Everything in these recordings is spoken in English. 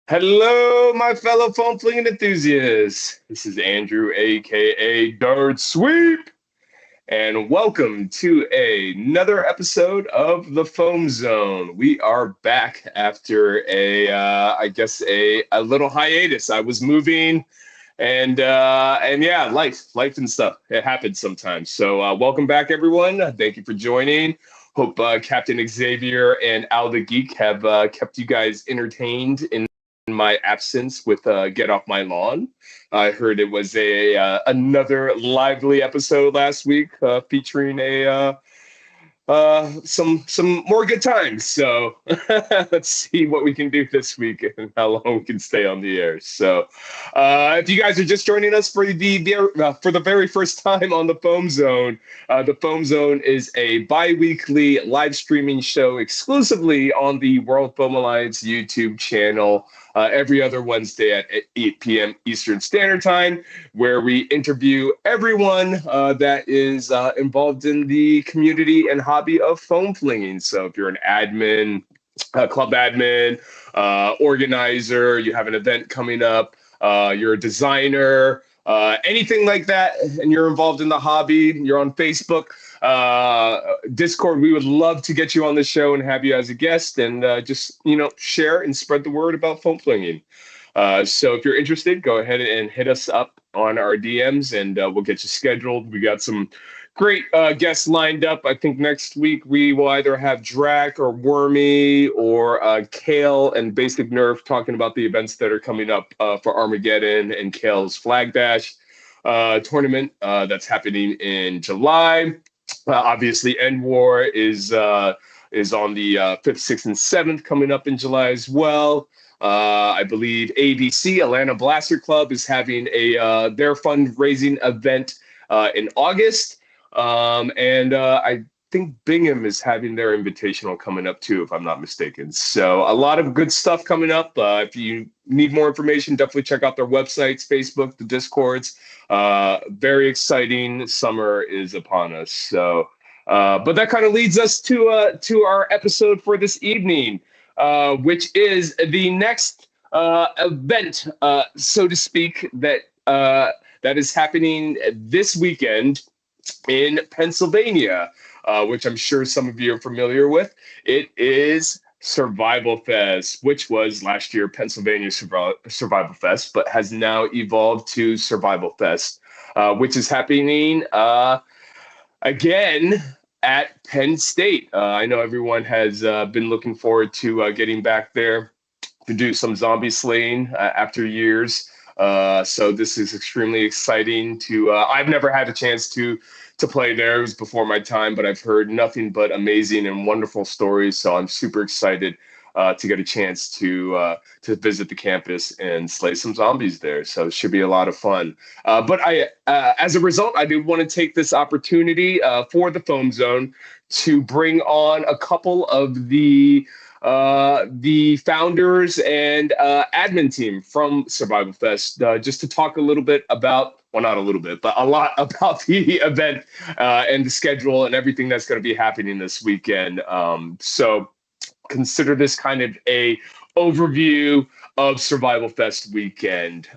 Hello, my fellow foam flinging enthusiasts. This is Andrew, aka Dart Sweep, and welcome to another episode of the Foam Zone. We are back after I guess a little hiatus. I was moving, and yeah, life and stuff. It happens sometimes. So welcome back, everyone. Thank you for joining. Hope Captain Xavier and Al the Geek have kept you guys entertained in my absence with Get Off My Lawn. I heard it was a another lively episode last week featuring a some more good times. So let's see what we can do this week and how long we can stay on the air. So if you guys are just joining us for the very first time on the Foam Zone is a bi-weekly live streaming show exclusively on the World Foam Alliance YouTube channel. Every other Wednesday at 8 p.m. Eastern Standard Time, where we interview everyone that is involved in the community and hobby of foam flinging. So if you're an admin, club admin, organizer, you have an event coming up, you're a designer, anything like that, and you're involved in the hobby, you're on Facebook, Discord, we would love to get you on the show and have you as a guest and just, share and spread the word about foam flinging. So if you're interested, go ahead and hit us up on our DMs and we'll get you scheduled. We got some great guests lined up. I think next week we will either have Drac or Wormy or Kale and Basic Nerf talking about the events that are coming up for Armageddon and Kale's Flag Dash tournament that's happening in July. Obviously, End War is on the 5th, 6th, and 7th coming up in July as well. I believe ABC, Atlanta Blaster Club, is having their fundraising event in August. And I think Bingham is having their invitational coming up too, if I'm not mistaken. So a lot of good stuff coming up. If you need more information, definitely check out their websites, Facebook, the Discords. Very exciting summer is upon us. So, but that kind of leads us to our episode for this evening, which is the next event, so to speak, that is happening this weekend in Pennsylvania, which I'm sure some of you are familiar with. It is Survival Fest, which was last year Pennsylvania Survival Fest, but has now evolved to Survival Fest, which is happening again at Penn State. I know everyone has been looking forward to getting back there to do some zombie slaying after years. So this is extremely exciting to I've never had a chance to play there. It was before my time, but I've heard nothing but amazing and wonderful stories. So I'm super excited to get a chance to visit the campus and slay some zombies there. So it should be a lot of fun. But as a result, I do want to take this opportunity for the Foam Zone to bring on a couple of the founders and admin team from Survival Fest, just to talk a little bit about, well, not a little bit, but a lot about the event and the schedule and everything that's going to be happening this weekend. So consider this kind of a overview of Survival Fest weekend,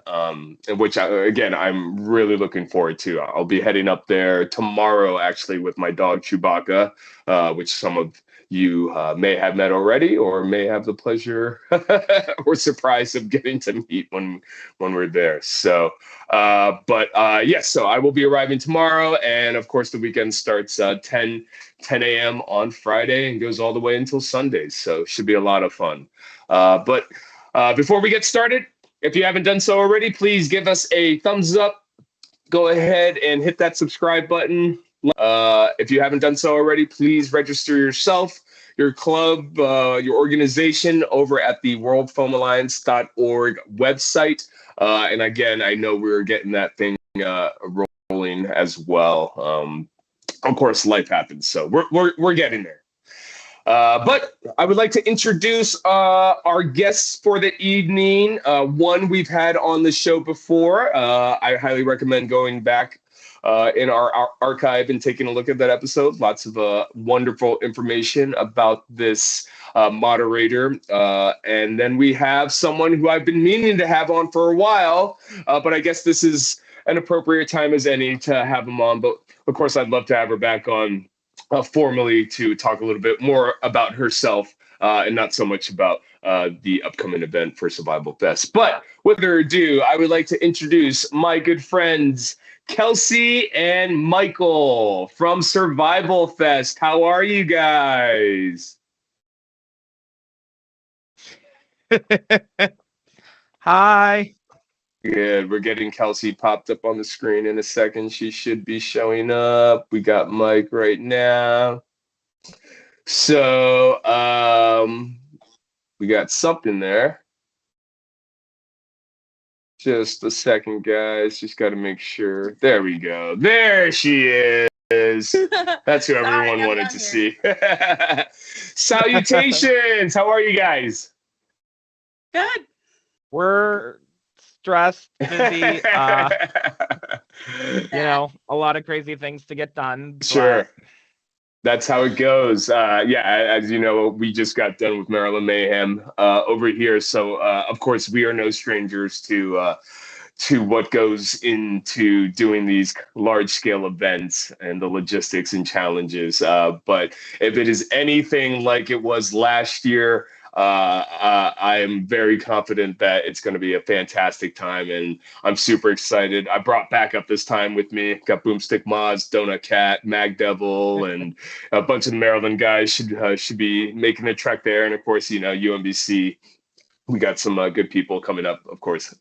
which again, I'm really looking forward to. I'll be heading up there tomorrow, actually, with my dog Chewbacca, which some of you may have met already or may have the pleasure or surprise of getting to meet when we're there. So yes, so I will be arriving tomorrow, and of course the weekend starts 10 a.m. on Friday and goes all the way until Sunday, so it should be a lot of fun. But before we get started, if you haven't done so already, please give us a thumbs up. Go ahead and hit that subscribe button. If you haven't done so already, please register yourself, your club, your organization over at the worldfoamalliance.org website. And again, I know we're getting that thing rolling as well. Of course, life happens, so we're getting there. But I would like to introduce our guests for the evening. One we've had on the show before. I highly recommend going back in our archive and taking a look at that episode. Lots of wonderful information about this moderator. And then we have someone who I've been meaning to have on for a while, but I guess this is an appropriate time as any to have him on. But of course, I'd love to have her back on formally to talk a little bit more about herself and not so much about the upcoming event for Survival Fest. But with further ado, I would like to introduce my good friends, Kelsey and Michael from Survival Fest. How are you guys? Hi. Good. We're getting Kelsey popped up on the screen in a second. She should be showing up. We got Mike right now. So we got something there. Just a second, guys. Just got to make sure. There we go. There she is. That's who everyone wanted to see. Salutations. How are you guys? Good. We're stressed, busy, a lot of crazy things to get done. Sure. That's how it goes. As you know, we just got done with Maryland Mayhem over here. So, of course, we are no strangers to what goes into doing these large-scale events and the logistics and challenges. But if it is anything like it was last year, I am very confident that it's going to be a fantastic time, and I'm super excited. I brought backup this time with me. Got Boomstick Moz, Donut Cat, Mag Devil, and a bunch of the Maryland guys should be making a trek there. And of course, UMBC. We got some good people coming up, of course,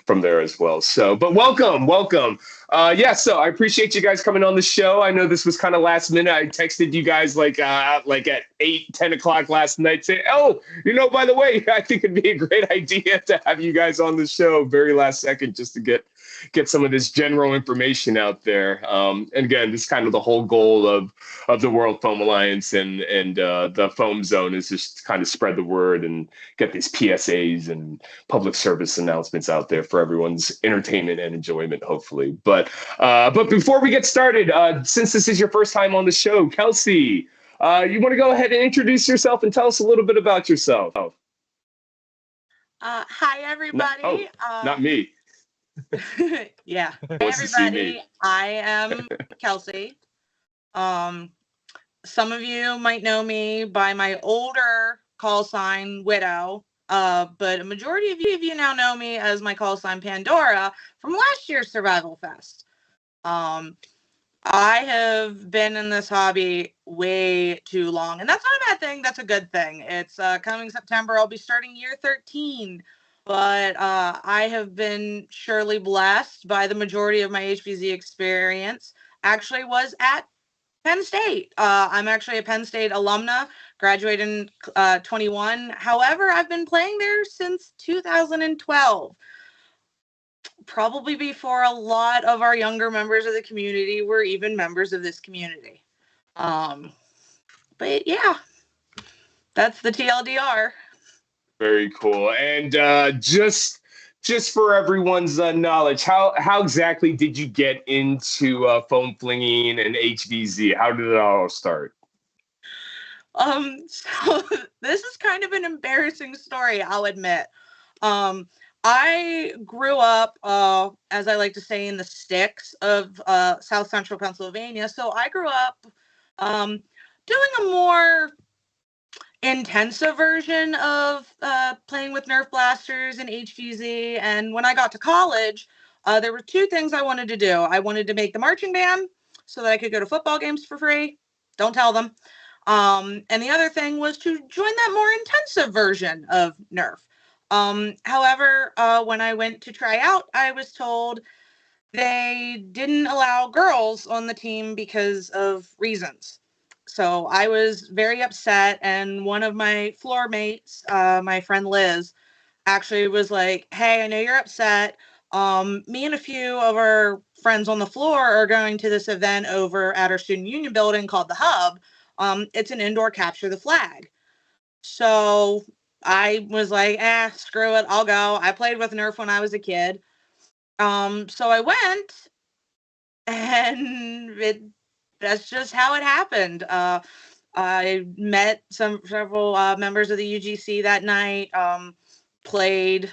from there as well. So, but welcome. So I appreciate you guys coming on the show. I know this was kind of last minute. I texted you guys like at 8-10 o'clock last night saying, oh, by the way, I think it'd be a great idea to have you guys on the show very last second just to get some of this general information out there. And again, this is kind of the whole goal of the World Foam Alliance and the Foam Zone is just kind of spread the word and get these PSAs and public service announcements out there for everyone's entertainment and enjoyment, hopefully. But before we get started, since this is your first time on the show, Kelsey, you want to go ahead and introduce yourself and tell us a little bit about yourself? Hi, everybody. Not me. Yeah. Hey, everybody. I am Kelsey. Some of you might know me by my older call sign, Widow. But a majority of you now know me as my call sign, Pandora, from last year's Survival Fest. I have been in this hobby way too long, and that's not a bad thing. That's a good thing. It's coming September. I'll be starting year 13. But I have been surely blessed by the majority of my HBZ experience actually was at Penn State. I'm actually a Penn State alumna, graduated in 21. However, I've been playing there since 2012. Probably before a lot of our younger members of the community were even members of this community. But yeah, that's the TLDR. Very cool. And just for everyone's knowledge, how exactly did you get into foam flinging and HVZ? How did it all start? So this is kind of an embarrassing story, I'll admit. I grew up, as I like to say, in the sticks of South Central Pennsylvania. So I grew up doing a more intensive version of playing with Nerf blasters and HVZ. And when I got to college, there were two things I wanted to do. I wanted to make the marching band so that I could go to football games for free. Don't tell them. And the other thing was to join that more intensive version of Nerf. However, when I went to try out, I was told they didn't allow girls on the team because of reasons. So I was very upset, and one of my floor mates, my friend Liz, actually was like, hey, I know you're upset. Me and a few of our friends on the floor are going to this event over at our student union building called The Hub. It's an indoor capture the flag. So I was like, screw it, I'll go. I played with Nerf when I was a kid. So I went, and that's just how it happened. I met several members of the UGC that night, played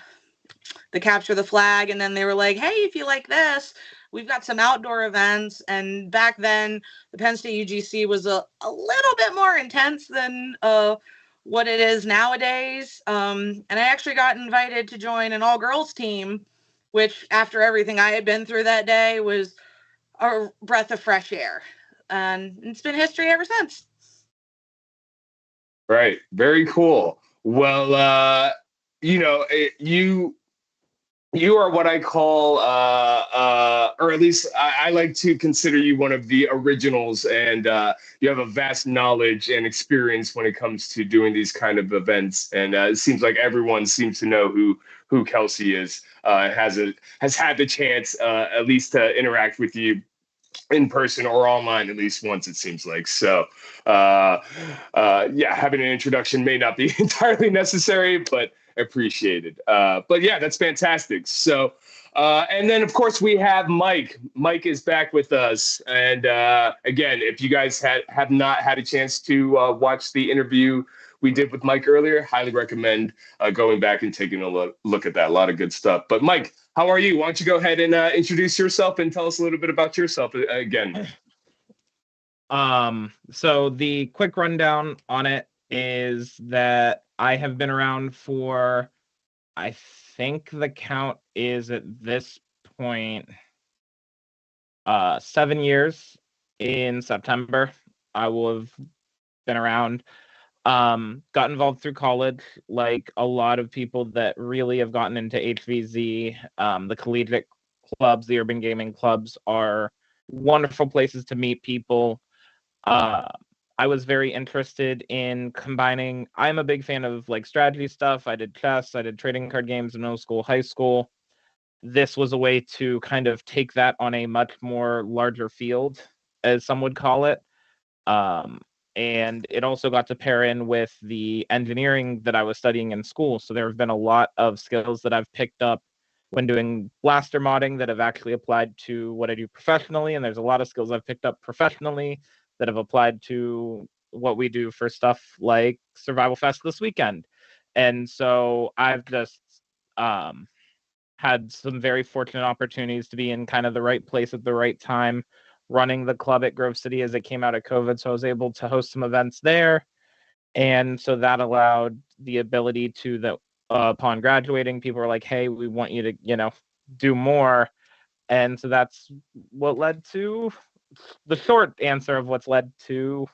the capture the flag, and then they were like, hey, if you like this, we've got some outdoor events. And back then the Penn State UGC was a little bit more intense than what it is nowadays. And I actually got invited to join an all-girls team, which after everything I had been through that day was a breath of fresh air. And it's been history ever since. Right. Very cool. Well, you are what I call, or at least I like to consider you one of the originals, and you have a vast knowledge and experience when it comes to doing these kind of events. And it seems like everyone seems to know who Kelsey is. Has had the chance at least to interact with you in person or online at least once, it seems like. So yeah, having an introduction may not be entirely necessary, but appreciated. But yeah, that's fantastic. So and then of course we have Mike. Mike is back with us, and again, if you guys have not had a chance to watch the interview we did with Mike earlier, highly recommend going back and taking a look at that. A lot of good stuff. But Mike, how are you? Why don't you go ahead and introduce yourself and tell us a little bit about yourself again? So the quick rundown on it is that I have been around for, I think the count is at this point, 7 years. In September, I will have been around. Got involved through college, like a lot of people that really have gotten into HVZ. The collegiate clubs, the urban gaming clubs, are wonderful places to meet people. I was very interested in combining. I'm a big fan of like strategy stuff. I did chess, I did trading card games in middle school, high school. This was a way to kind of take that on a much more larger field, as some would call it. And it also got to pair in with the engineering that I was studying in school. So there have been a lot of skills that I've picked up when doing blaster modding that have actually applied to what I do professionally. And there's a lot of skills I've picked up professionally that have applied to what we do for stuff like Survival Fest this weekend. And so I've just had some very fortunate opportunities to be in kind of the right place at the right time, running the club at Grove City as it came out of COVID. So I was able to host some events there. And so that allowed the ability to, that upon graduating, people were like, hey, we want you to, do more. And so that's what led to the short answer of what's led to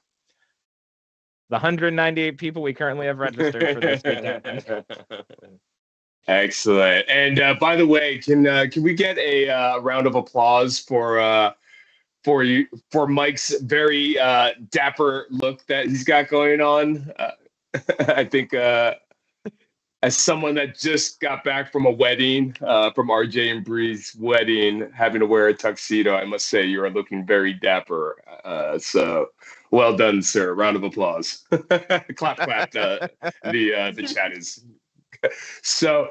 the 198 people we currently have registered for this weekend. Excellent. And by the way, can we get a round of applause for Mike's very dapper look that he's got going on? I think as someone that just got back from a wedding, from RJ and Bree's wedding, having to wear a tuxedo, I must say you are looking very dapper. So well done, sir. Round of applause. Clap, clap. The chat is. So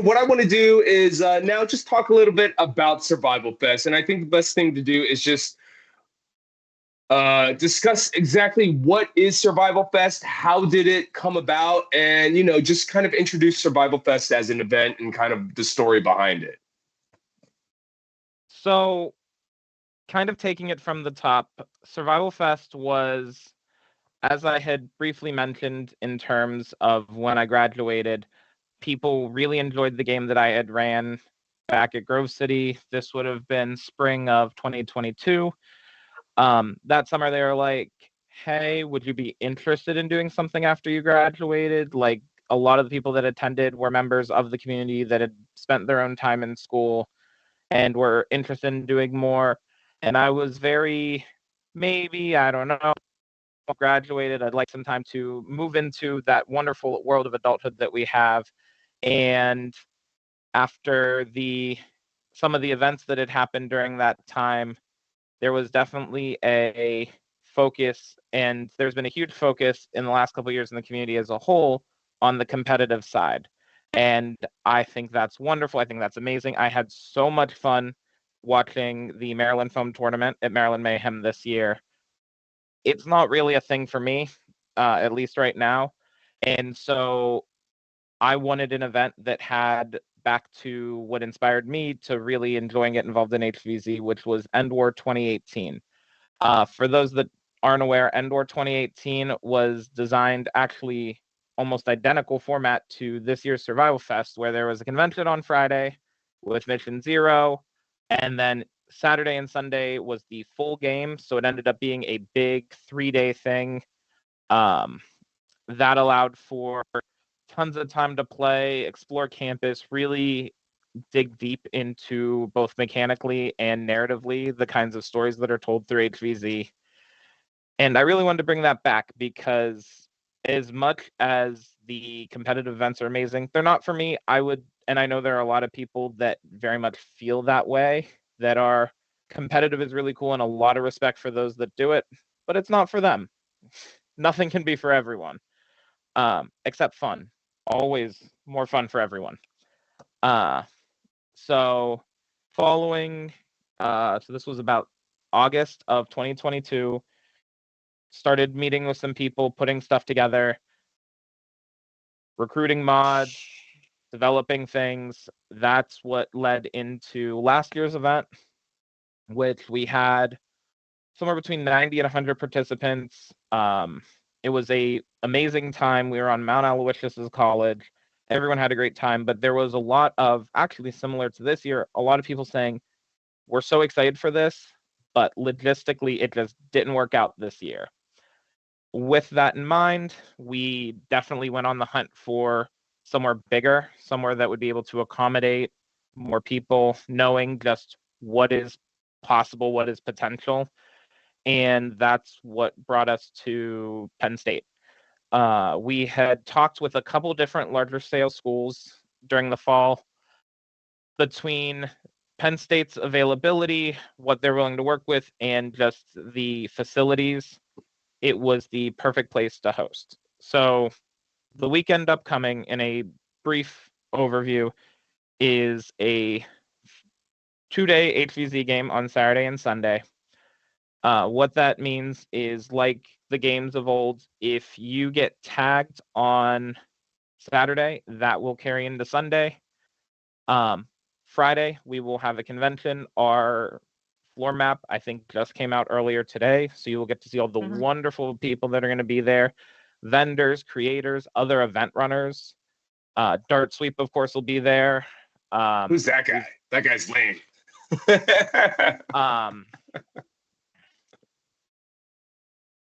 what I want to do is now just talk a little bit about Survival Fest, and I think the best thing to do is just discuss exactly what is Survival Fest, how did it come about, and just kind of introduce Survival Fest as an event and kind of the story behind it. So, kind of taking it from the top, Survival Fest was, as I had briefly mentioned in terms of when I graduated, people really enjoyed the game that I had ran back at Grove City. This would have been spring of 2022. That summer they were like, hey, would you be interested in doing something after you graduated? Like, a lot of the people that attended were members of the community that had spent their own time in school and were interested in doing more. And I was very, maybe, I don't know, graduated, I'd like some time to move into that wonderful world of adulthood that we have. And after some of the events that had happened during that time, there was definitely a focus, and there's been a huge focus in the last couple of years in the community as a whole on the competitive side. And I think that's wonderful. I think that's amazing. I had so much fun watching the Maryland Foam Tournament at Maryland Mayhem this year. It's not really a thing for me, at least right now. And so I wanted an event that had back to what inspired me to really enjoying it involved in HVZ, which was End War 2018. For those that aren't aware, End War 2018 was designed actually almost identical format to this year's Survival Fest, where there was a convention on Friday with Mission Zero, and then Saturday and Sunday was the full game. So it ended up being a big 3-day thing that allowed for tons of time to play, explore campus, really dig deep into both mechanically and narratively the kinds of stories that are told through HVZ. And I really wanted to bring that back because as much as the competitive events are amazing, they're not for me. And I know there are a lot of people that very much feel that way, that are competitive is really cool and a lot of respect for those that do it, but it's not for them. Nothing can be for everyone, except fun. Always more fun for everyone. So following, so this was about August of 2022, started meeting with some people, putting stuff together, recruiting mods, developing things. That's what led into last year's event, which we had somewhere between 90 and 100 participants. It was a amazing time. We were on Mount Aloysius College. Everyone had a great time, but there was a lot of, actually similar to this year, a lot of people saying, we're so excited for this, but logistically, it just didn't work out this year. With that in mind, we definitely went on the hunt for somewhere bigger, somewhere that would be able to accommodate more people, knowing just what is possible, what is potential. And that's what brought us to Penn State. We had talked with a couple different larger scale schools during the fall between Penn State's availability, what they're willing to work with, and just the facilities. It was the perfect place to host. So the weekend upcoming, in a brief overview, is a 2-day HVZ game on Saturday and Sunday. What that means is, like the games of old, if you get tagged on Saturday, that will carry into Sunday. Friday, we will have a convention. Our floor map, I think, just came out earlier today, so you will get to see all the wonderful people that are going to be there. Vendors, creators, other event runners. Dart Sweep, of course, will be there. Who's that guy? That guy's lame.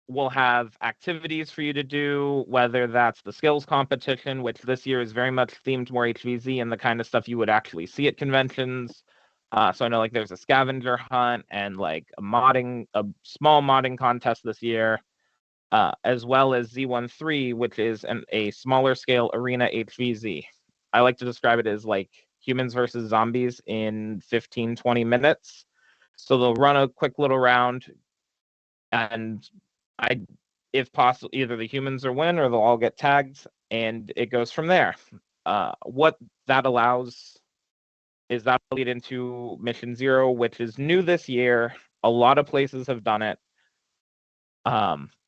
We'll have activities for you to do, whether that's the skills competition, which this year is very much themed more HVZ and the kind of stuff you would actually see at conventions. So I know, like, there's a scavenger hunt and like a small modding contest this year, as well as Z13, which is a smaller scale arena HVZ. I like to describe it as like humans versus zombies in 15, 20 minutes. So they'll run a quick little round, and if possible, either the humans will win or they'll all get tagged, and it goes from there. What that allows is that lead into Mission Zero, which is new this year. A lot of places have done it.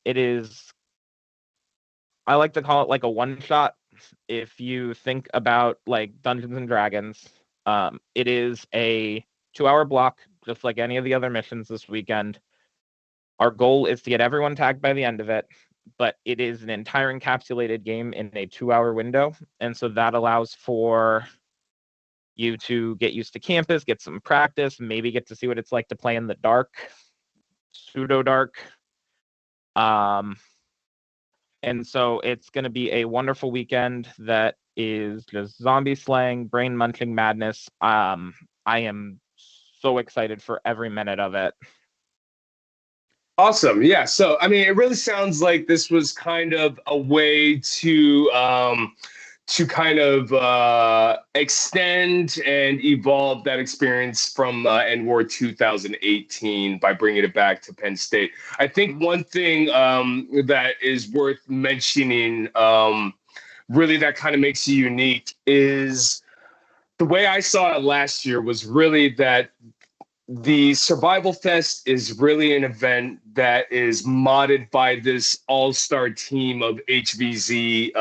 It is, I like to call it like a one-shot. If you think about like Dungeons and Dragons, it is a 2-hour block, just like any of the other missions this weekend. Our goal is to get everyone tagged by the end of it, but it is an entire encapsulated game in a 2-hour window. And so that allows for you to get used to campus, get some practice, maybe get to see what it's like to play in the dark, pseudo dark. And so it's going to be a wonderful weekend that is just zombie slaying, brain munching madness. I am so excited for every minute of it. Awesome. Yeah. So, I mean, it really sounds like this was kind of a way to kind of extend and evolve that experience from NWAR 2018 by bringing it back to Penn State. I think one thing that is worth mentioning, really that kind of makes you unique, is the way I saw it last year was really that the Survival Fest is really an event that is modded by this all-star team of HVZ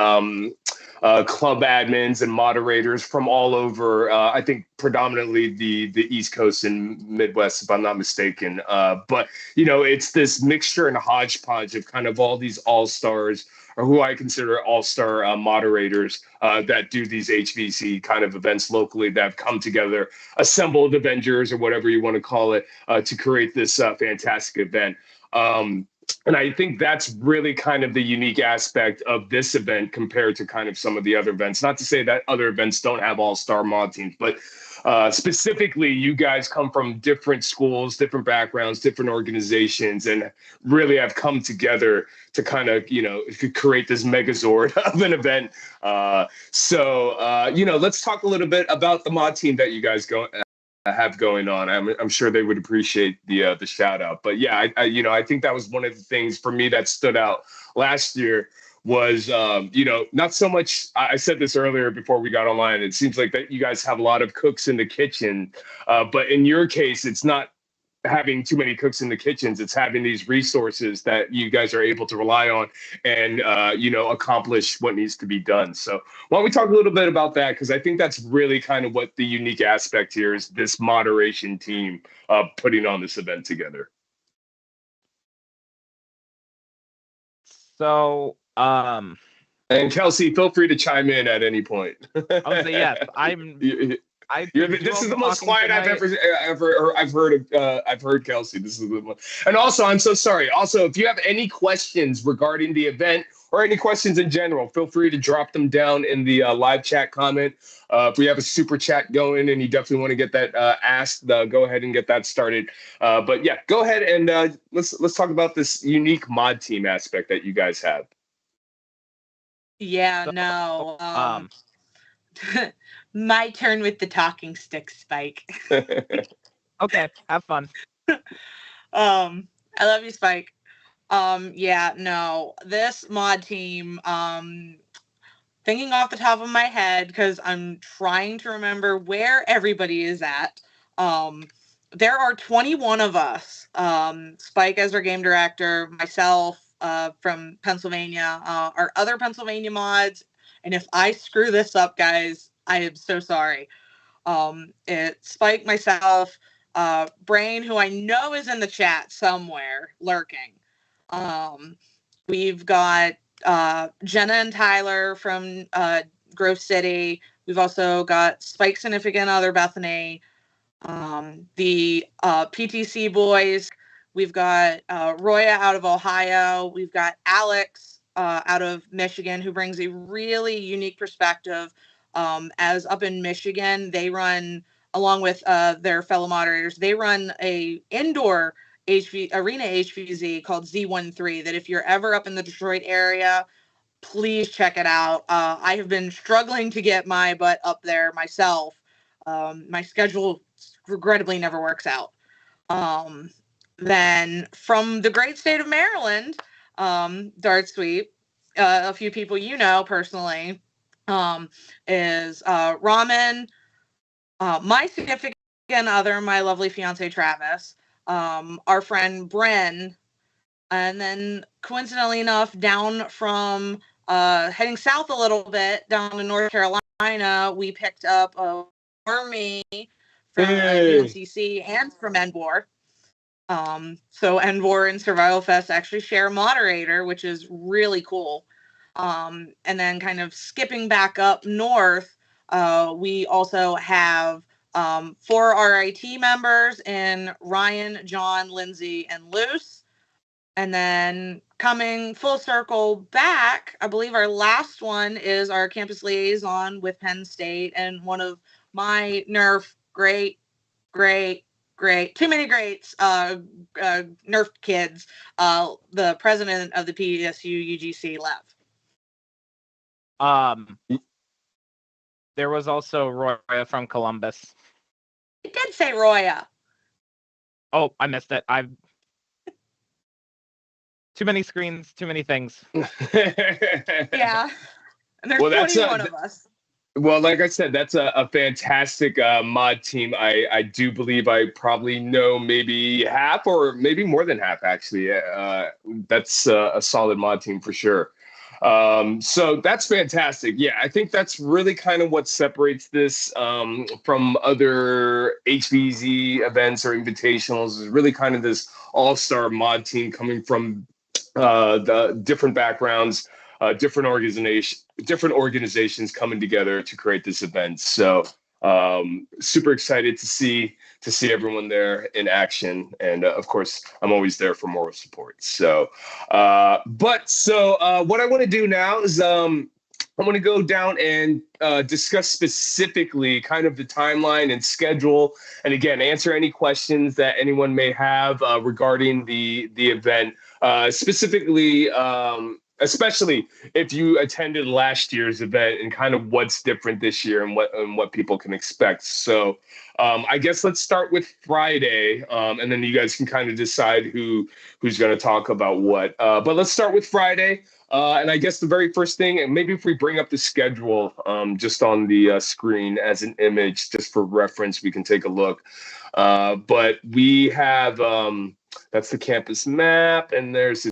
club admins and moderators from all over. I think predominantly the East Coast and Midwest, if I'm not mistaken. But it's this mixture and hodgepodge of kind of all these all-stars, or who I consider all-star moderators that do these HVC kind of events locally that have come together, assembled Avengers or whatever you want to call it, to create this fantastic event. And I think that's really kind of the unique aspect of this event compared to kind of some of the other events. Not to say that other events don't have all-star mod teams, but specifically, you guys come from different schools, different backgrounds, different organizations, and really have come together to kind of, create this megazord of an event. Let's talk a little bit about the mod team that you guys have going on. I'm sure they would appreciate the shout out. But yeah, I think that was one of the things for me that stood out last year was, not so much, I said this earlier before we got online, it seems like that you guys have a lot of cooks in the kitchen, but in your case, it's not having too many cooks in the kitchens, it's having these resources that you guys are able to rely on and, accomplish what needs to be done. So why don't we talk a little bit about that? Because I think that's really kind of what the unique aspect here is, this moderation team putting on this event together. So, and Kelsey, feel free to chime in at any point. I would say yes. This is the most quiet I've heard Kelsey. This is the one. And also, I'm so sorry. Also, if you have any questions regarding the event or any questions in general, feel free to drop them down in the live chat comment. If we have a super chat going and you definitely want to get that asked, go ahead and get that started. But yeah, go ahead and let's talk about this unique mod team aspect that you guys have. Yeah, no. My turn with the talking stick, Spike. Okay, have fun. I love you, Spike. Yeah, no. This mod team, thinking off the top of my head, because I'm trying to remember where everybody is at. There are 21 of us. Spike as our game director, myself from Pennsylvania, our other Pennsylvania mods. And if I screw this up, guys, I am so sorry. It's Spike, myself, Brain, who I know is in the chat somewhere, lurking. We've got Jenna and Tyler from Grove City. We've also got Spike's significant other, Bethany. The PTC boys. We've got Roya out of Ohio. We've got Alex out of Michigan, who brings a really unique perspective. As up in Michigan, they run, along with their fellow moderators, they run a indoor arena HVZ called Z13 that if you're ever up in the Detroit area, please check it out. I have been struggling to get my butt up there myself. My schedule regrettably never works out. Then from the great state of Maryland, Dart Sweep, a few people you know personally, is Ramen, my significant other, my lovely fiance Travis, our friend Bren, and then coincidentally enough, down from heading south a little bit, down to North Carolina, we picked up a Army from UNCC and from NWAR. So NWAR and Survival Fest actually share a moderator, which is really cool. And then kind of skipping back up north, we also have 4 RIT members in Ryan, John, Lindsay, and Luce. And then coming full circle back, I believe our last one is our campus liaison with Penn State and one of my Nerf great, too many greats, Nerf kids, the president of the PSU UGC Lev. There was also Roya from Columbus. I did say Roya. Oh, I missed it. Too many screens, too many things. Yeah. And there's 21 of us. Well, like I said, that's a fantastic mod team. I do believe I probably know maybe half or maybe more than half, actually. That's a solid mod team for sure. So that's fantastic. Yeah, I think that's really kind of what separates this from other HVZ events or invitationals is really kind of this all-star mod team coming from the different backgrounds, different organizations coming together to create this event. So super excited to see everyone there in action, and of course, I'm always there for moral support. So, what I want to do now is I want to go down and discuss specifically kind of the timeline and schedule, and again, answer any questions that anyone may have regarding the event, specifically, especially if you attended last year's event and kind of what's different this year and what people can expect. So, I guess let's start with Friday, and then you guys can kind of decide who's going to talk about what. But let's start with Friday. And I guess the very first thing, and maybe if we bring up the schedule just on the screen as an image, just for reference, we can take a look. But we have that's the campus map, and there's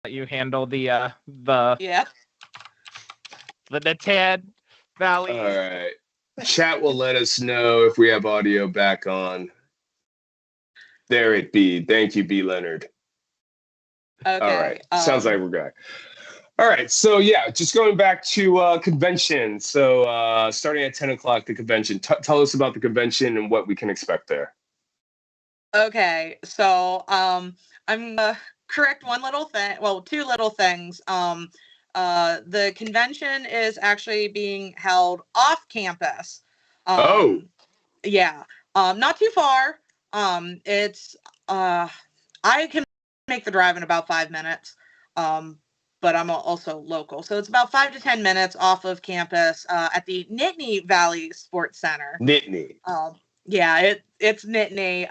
You handle the Yeah. the Natad Valley. all right. Chat will let us know if we have audio back on. There it be. Thank you, B. Leonard. All right. Okay. Sounds like we're good. All right. So yeah, just going back to convention. So starting at 10 o'clock, the convention. Tell us about the convention and what we can expect there. Okay. So I'm correct one little thing. Well, two little things. The convention is actually being held off campus. Oh, Yeah. Not too far. It's I can make the drive in about 5 minutes. But I'm also local, so it's about 5 to 10 minutes off of campus at the Nittany Valley Sports Center. Nittany. Yeah, it's Nittany.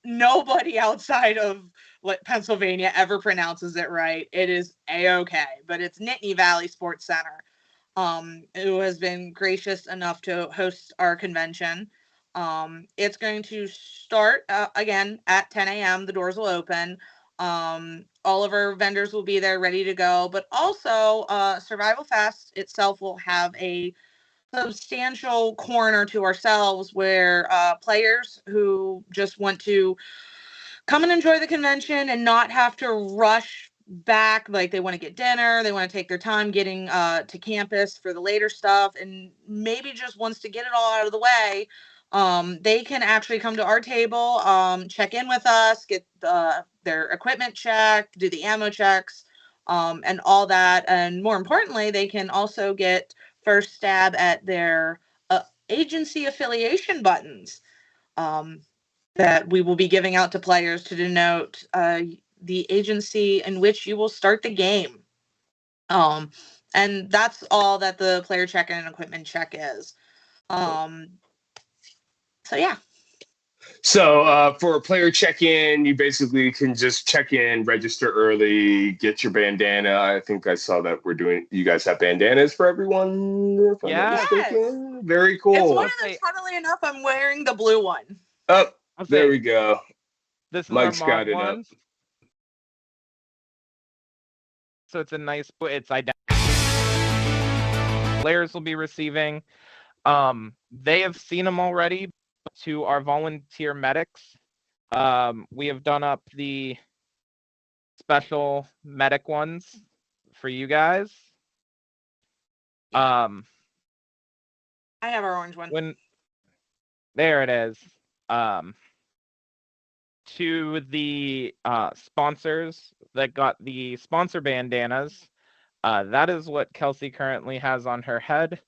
Nobody outside of Pennsylvania ever pronounces it right. It is A-okay, but it's Nittany Valley Sports Center. Who has been gracious enough to host our convention. It's going to start again at 10 a.m. The doors will open. All of our vendors will be there ready to go, but also Survival Fest itself will have a substantial corner to ourselves where players who just want to come and enjoy the convention and not have to rush back, like they want to get dinner, they want to take their time getting to campus for the later stuff, and maybe just wants to get it all out of the way, they can actually come to our table, check in with us, get their equipment checked, do the ammo checks, and all that. And more importantly, they can also get first stab at their agency affiliation buttons. That we will be giving out to players to denote the agency in which you will start the game. Um, and that's all that the player check and equipment check is. So yeah. So for a player check-in, you basically can just check in, register early, get your bandana. I think I saw that you guys have bandanas for everyone, if I'm not Yeah. mistaken. Very It's cool. one of them. Funnily enough, I'm wearing the blue one. Oh, I'll there say we go. this is Mike's our mod got it up. ones. So it's a nice, it's identical. Players will be receiving. They have seen them already. To our volunteer medics, we have done up the special medic ones for you guys. I have our orange one. There it is. To the sponsors that got the sponsor bandanas, that is what Kelsey currently has on her head.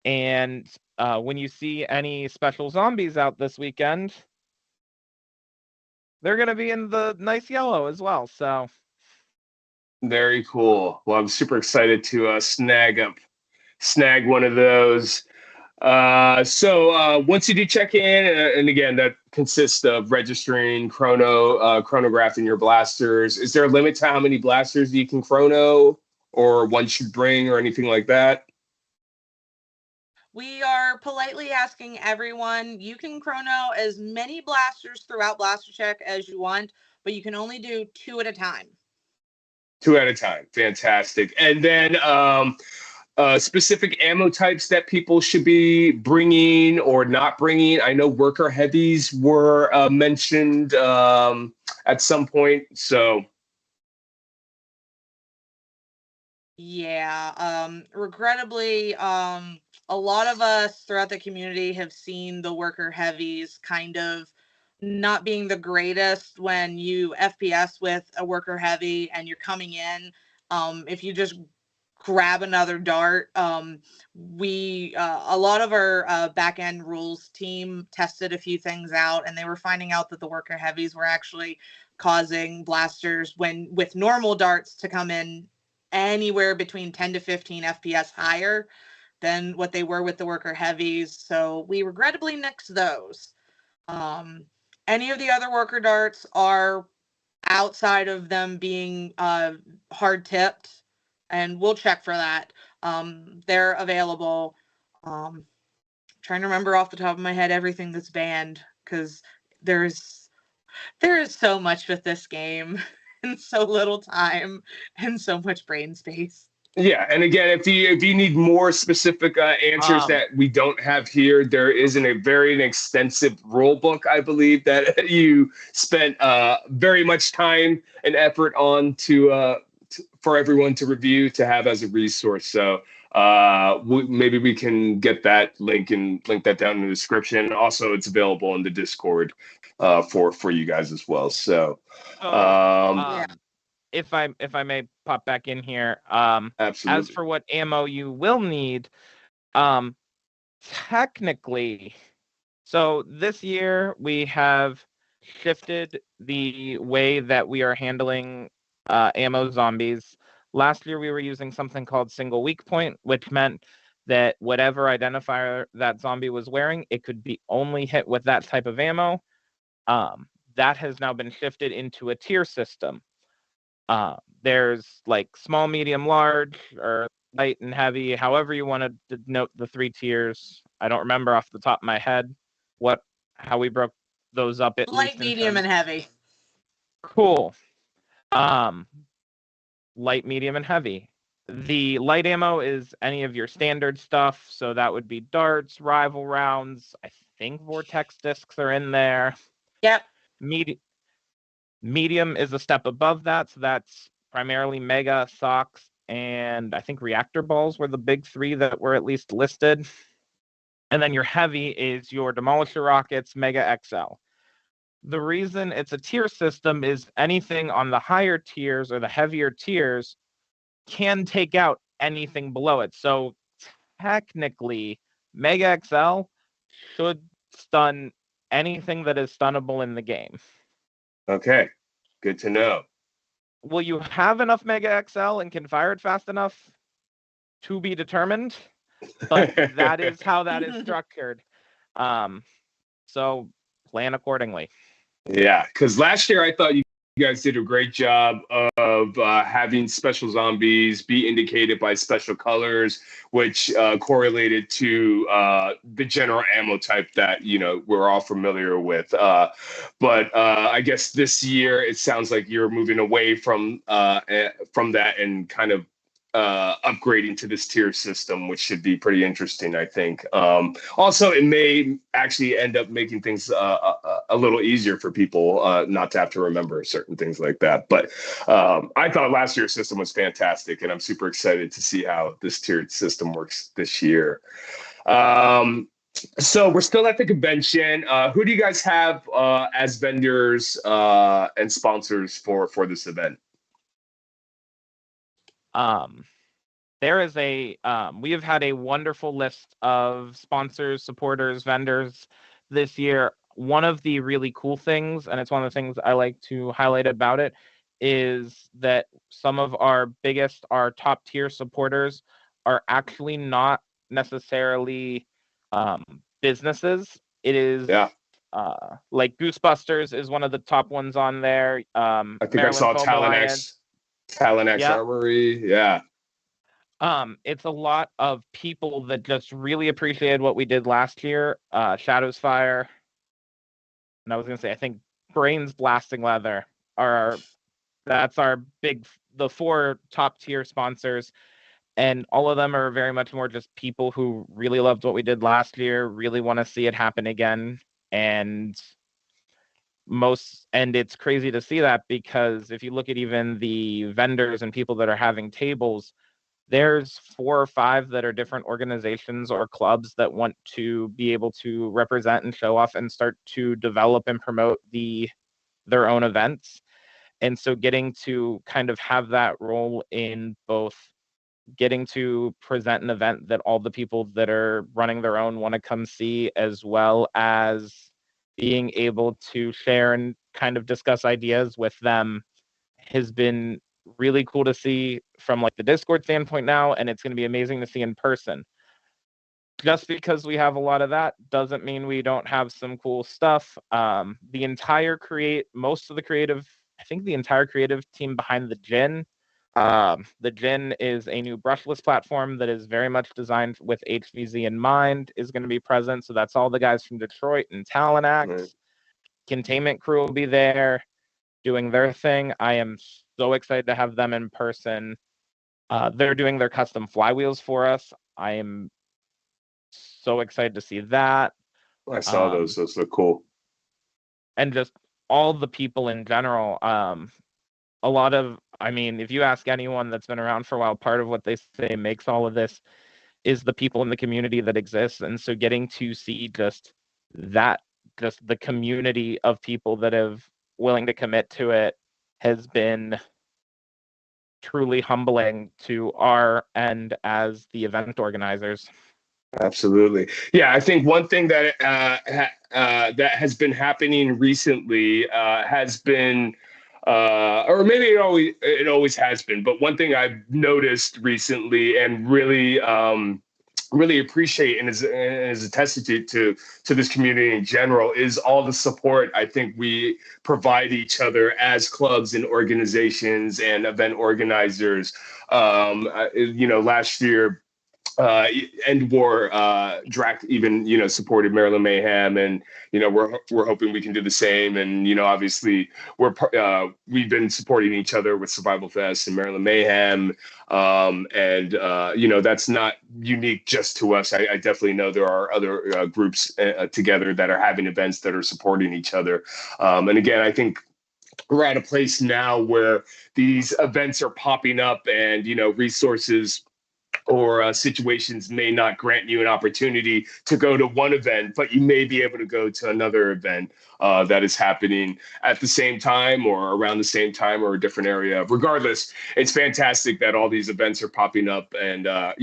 And when you see any special zombies out this weekend, they're going to be in the nice yellow as well. So Very cool. Well, I'm super excited to snag one of those. So once you do check in, and again, that consists of registering, chronographing your blasters. Is there a limit to how many blasters you can chrono, or one should bring, or anything like that? We are politely asking everyone, you can chrono as many blasters throughout Blaster Check as you want, but you can only do 2 at a time. 2 at a time. Fantastic. And then specific ammo types that people should be bringing or not bringing. I know worker heavies were mentioned at some point. So yeah, regrettably, a lot of us throughout the community have seen the worker heavies kind of not being the greatest when you FPS with a worker heavy and you're coming in. If you just grab another dart, we a lot of our back end rules team tested a few things out, and they were finding out that the worker heavies were actually causing blasters with normal darts to come in anywhere between 10 to 15 FPS higher than what they were with the worker heavies. So we regrettably nixed those. Any of the other worker darts are outside of them being hard tipped, and we'll check for that. They're available. Trying to remember off the top of my head everything that's banned, because there is so much with this game and so little time and so much brain space. yeah, and again, if you need more specific answers that we don't have here, there is a very extensive rule book, I believe, that you spent very much time and effort on for everyone to review, to have as a resource. So maybe we can get that link and link that down in the description. Also, it's available in the Discord for you guys as well. So Yeah. if I may pop back in here, absolutely. as for what ammo you will need, technically, so this year we have shifted the way that we are handling ammo zombies. Last year we were using something called single weak point, which meant that whatever identifier that zombie was wearing, it could be only hit with that type of ammo. That has now been shifted into a tier system. There's like small, medium, large, or light and heavy, however you want to denote the 3 tiers. I don't remember off the top of my head how we broke those up, at Light, least medium, and heavy. Cool. Light, medium, and heavy. The light ammo is any of your standard stuff, so that would be darts, rival rounds. I think vortex discs are in there. Yep. Medium is a step above that, so that's primarily Mega, Socks, and I think Reactor Balls were the big 3 that were at least listed. And then your heavy is your Demolisher Rockets, Mega XL. The reason it's a tier system is anything on the higher tiers or the heavier tiers can take out anything below it. So technically, Mega XL should stun anything that is stunnable in the game. Okay, good to know. Will you have enough Mega XL and can fire it fast enough? To be determined, but that is how that is structured. So plan accordingly. Yeah, because last year I thought you guys did a great job of having special zombies be indicated by special colors, which correlated to the general ammo type that we're all familiar with. But I guess this year it sounds like you're moving away from that and kind of upgrading to this tier system, which should be pretty interesting, I think. Also, it may actually end up making things a little easier for people not to have to remember certain things like that. But I thought last year's system was fantastic, and I'm super excited to see how this tiered system works this year. So we're still at the convention. Who do you guys have as vendors and sponsors for this event? There is we have had a wonderful list of sponsors, supporters, vendors this year. One of the really cool things, and it's one of the things I like to highlight about it, is that some of our top tier supporters are actually not necessarily businesses. It is like Goosebusters is one of the top ones on there. I think Maryland I saw Foam Talon X Armory. Yeah. It's a lot of people that just really appreciated what we did last year. Shadows Fire, and I was gonna say I think Brains Blasting Leather that's the 4 top tier sponsors, and all of them are very much more just people who really loved what we did last year, really want to see it happen again, and it's crazy to see that, because if you look at even the vendors and people that are having tables, there's 4 or 5 that are different organizations or clubs that want to be able to represent and show off and start to develop and promote their own events. And so getting to kind of have that role in both getting to present an event that all the people that are running their own want to come see, as well as being able to share and kind of discuss ideas with them, has been really cool to see from like the Discord standpoint now, and it's going to be amazing to see in person. Just because we have a lot of that doesn't mean we don't have some cool stuff. Most of the creative, I think the entire creative team behind the Gin. The Gin is a new brushless platform that is very much designed with HVZ in mind, is going to be present. So that's all the guys from Detroit and Talanax. Right. Containment crew will be there doing their thing. I am so excited to have them in person. They're doing their custom flywheels for us. I am so excited to see that. I saw those. Those look cool. And just all the people in general. If you ask anyone that's been around for a while, part of what they say makes all of this is the people in the community that exists. And so getting to see just the community of people that have willing to commit to it has been truly humbling to our end as the event organizers. Absolutely. Yeah, I think one thing that that has been happening recently has been, or maybe it always has been, but one thing I've noticed recently and really really appreciate and is a testament to this community in general is all the support I think we provide each other as clubs and organizations and event organizers. Last year, End War, Drac even supported Maryland Mayhem, and we're hoping we can do the same. And obviously we've been supporting each other with Survival Fest and Maryland Mayhem, and that's not unique just to us. I definitely know there are other groups together that are having events that are supporting each other. And again, I think we're at a place now where these events are popping up, and resources or situations may not grant you an opportunity to go to one event, but you may be able to go to another event that is happening at the same time or around the same time or a different area. Regardless, it's fantastic that all these events are popping up, and I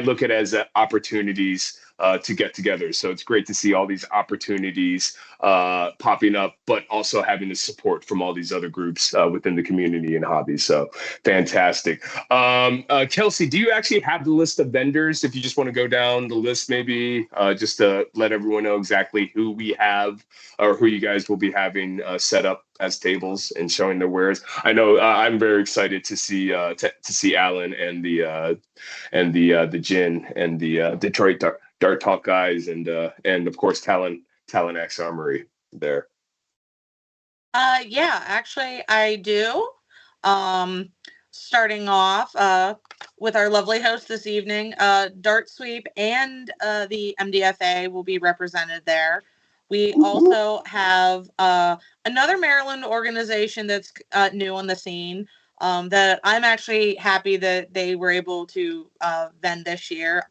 look at it as opportunities to get together. So it's great to see all these opportunities popping up, but also having the support from all these other groups within the community and hobbies. So fantastic. Kelsey, do you actually have the list of vendors? If you just want to go down the list, maybe just to let everyone know exactly who we have or who you guys will be having set up as tables and showing their wares. I know I'm very excited to see Alan and the Gin and the Detroit Dart Talk guys and of course Talon X Armory there. Yeah, actually I do. Starting off with our lovely host this evening, Dart Sweep and the MDFA will be represented there. We also have another Maryland organization that's new on the scene that I'm actually happy that they were able to vend this year.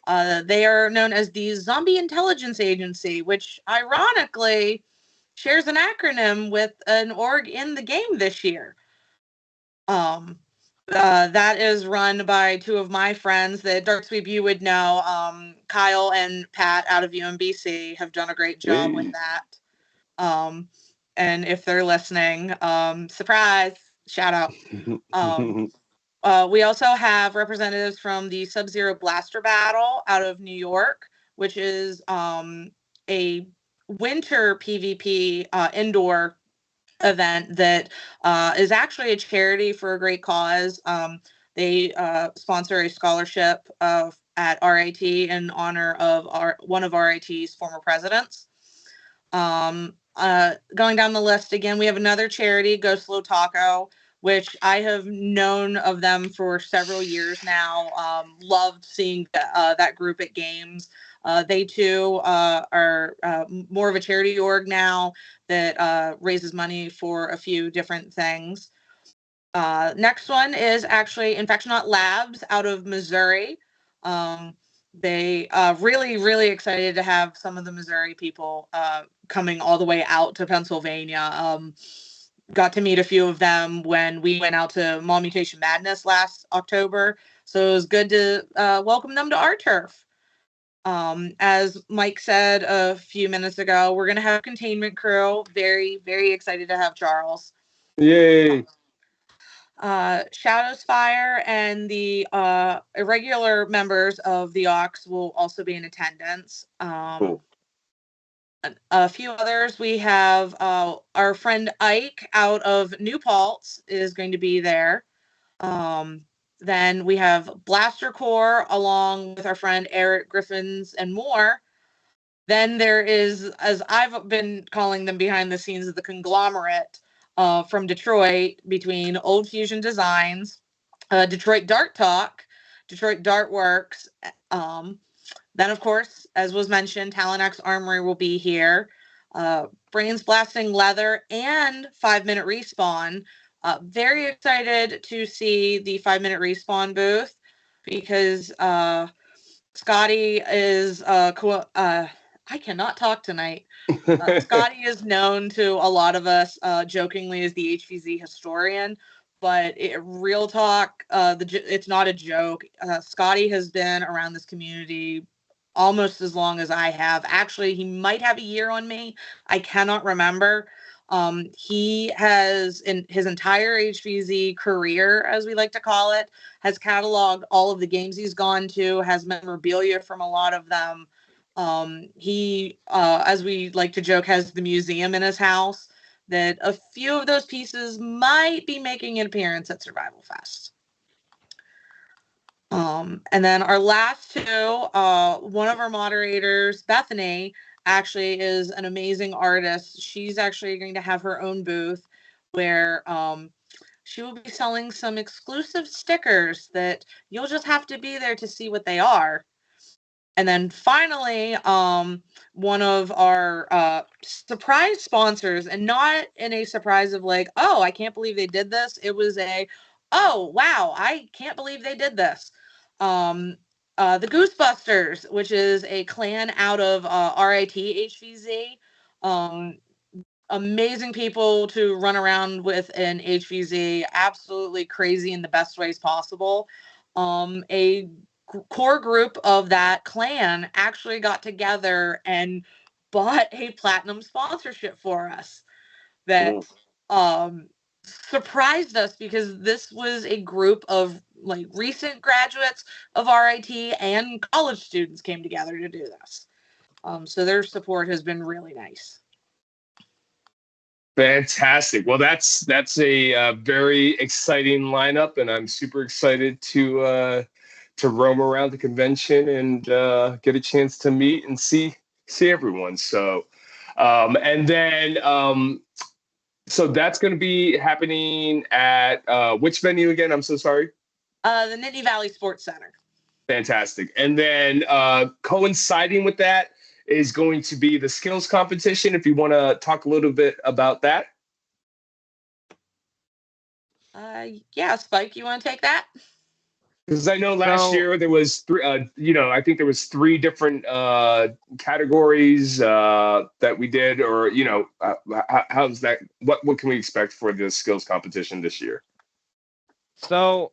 They are known as the Zombie Intelligence Agency, which ironically shares an acronym with an org in the game this year. That is run by two of my friends that Dark Sweep you would know. Kyle and Pat out of UMBC have done a great job with that. And if they're listening, surprise, shout out. We also have representatives from the Sub-Zero Blaster Battle out of New York, which is a winter PvP indoor event that is actually a charity for a great cause. They sponsor a scholarship at RIT in honor of one of RIT's former presidents. Going down the list again, we have another charity, Go Slow Taco, which I have known of them for several years now. Loved seeing that group at games. They too are more of a charity org now that raises money for a few different things. Next one is actually Infectionaut Labs out of Missouri. They really, really excited to have some of the Missouri people coming all the way out to Pennsylvania. Got to meet a few of them when we went out to Mall Mutation Madness last October. So it was good to welcome them to our turf. As Mike said a few minutes ago, we're going to have Containment Crew. Very, very excited to have Charles. Yay! Shadows Fire and the irregular members of the Ox will also be in attendance. Cool. A few others, we have our friend Ike out of New Paltz is going to be there. Then we have Blaster Corps along with our friend Eric Griffins and more. Then there is, as I've been calling them behind the scenes, the conglomerate from Detroit between Old Fusion Designs, Detroit Dart Talk, Detroit Dart Works. Then, of course, as was mentioned, Talon X Armory will be here. Brains Blasting Leather and 5-Minute Respawn. Very excited to see the 5-Minute Respawn booth because Scotty is I cannot talk tonight. Scotty is known to a lot of us jokingly as the HVZ historian, but real talk, it's not a joke. Scotty has been around this community almost as long as I have. Actually, he might have a year on me. I cannot remember. He has, in his entire HVZ career, as we like to call it, has cataloged all of the games he's gone to, has memorabilia from a lot of them. He, as we like to joke, has the museum in his house that a few of those pieces might be making an appearance at Survival Fest. And then our last two, one of our moderators, Bethany, actually is an amazing artist. She's actually going to have her own booth where she will be selling some exclusive stickers that you'll just have to be there to see what they are. And then finally, one of our surprise sponsors, and not in a surprise of like, oh, I can't believe they did this. It was oh, wow, I can't believe they did this. The Goosebusters, which is a clan out of RIT HVZ. Amazing people to run around with in HVZ. Absolutely crazy in the best ways possible. A core group of that clan actually got together and bought a platinum sponsorship for us that surprised us, because this was a group of like recent graduates of RIT and college students came together to do this. So their support has been really nice. Fantastic. Well, that's a very exciting lineup, and I'm super excited to roam around the convention and get a chance to meet and see everyone. So, and then so that's going to be happening at which venue again? I'm so sorry. The Nittany Valley Sports Center. Fantastic. And then coinciding with that is going to be the skills competition. If you want to talk a little bit about that. Yeah, Spike, you want to take that? Because I know last year there was three. I think there was three different categories that we did, or how's that? What can we expect for the skills competition this year? So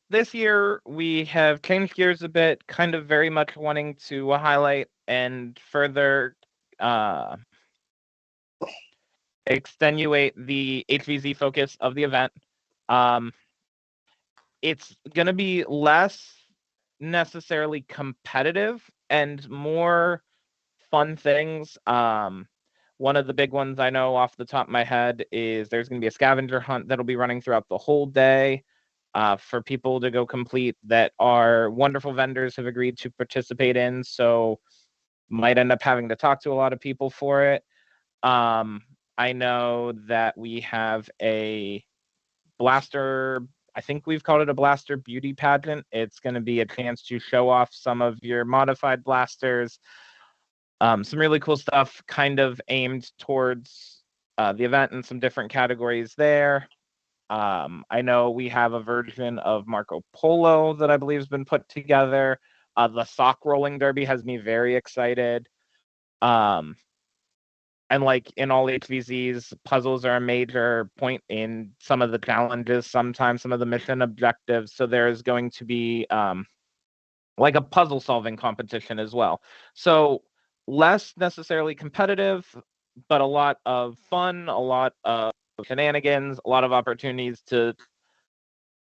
this year we have changed gears a bit, kind of very much wanting to highlight and further extenuate the HVZ focus of the event. It's going to be less necessarily competitive and more fun things. One of the big ones I know off the top of my head is there's going to be a scavenger hunt that'll be running throughout the whole day for people to go complete that our wonderful vendors have agreed to participate in. So might end up having to talk to a lot of people for it. I know that we have a blaster. I think we've called it a blaster beauty pageant. It's going to be a chance to show off some of your modified blasters. Some really cool stuff kind of aimed towards the event and some different categories there. I know we have a version of Marco Polo that I believe has been put together. The sock rolling derby has me very excited. And like in all HVZs, puzzles are a major point in some of the challenges, sometimes some of the mission objectives. So there's going to be like a puzzle solving competition as well. So less necessarily competitive, but a lot of fun, a lot of shenanigans, a lot of opportunities to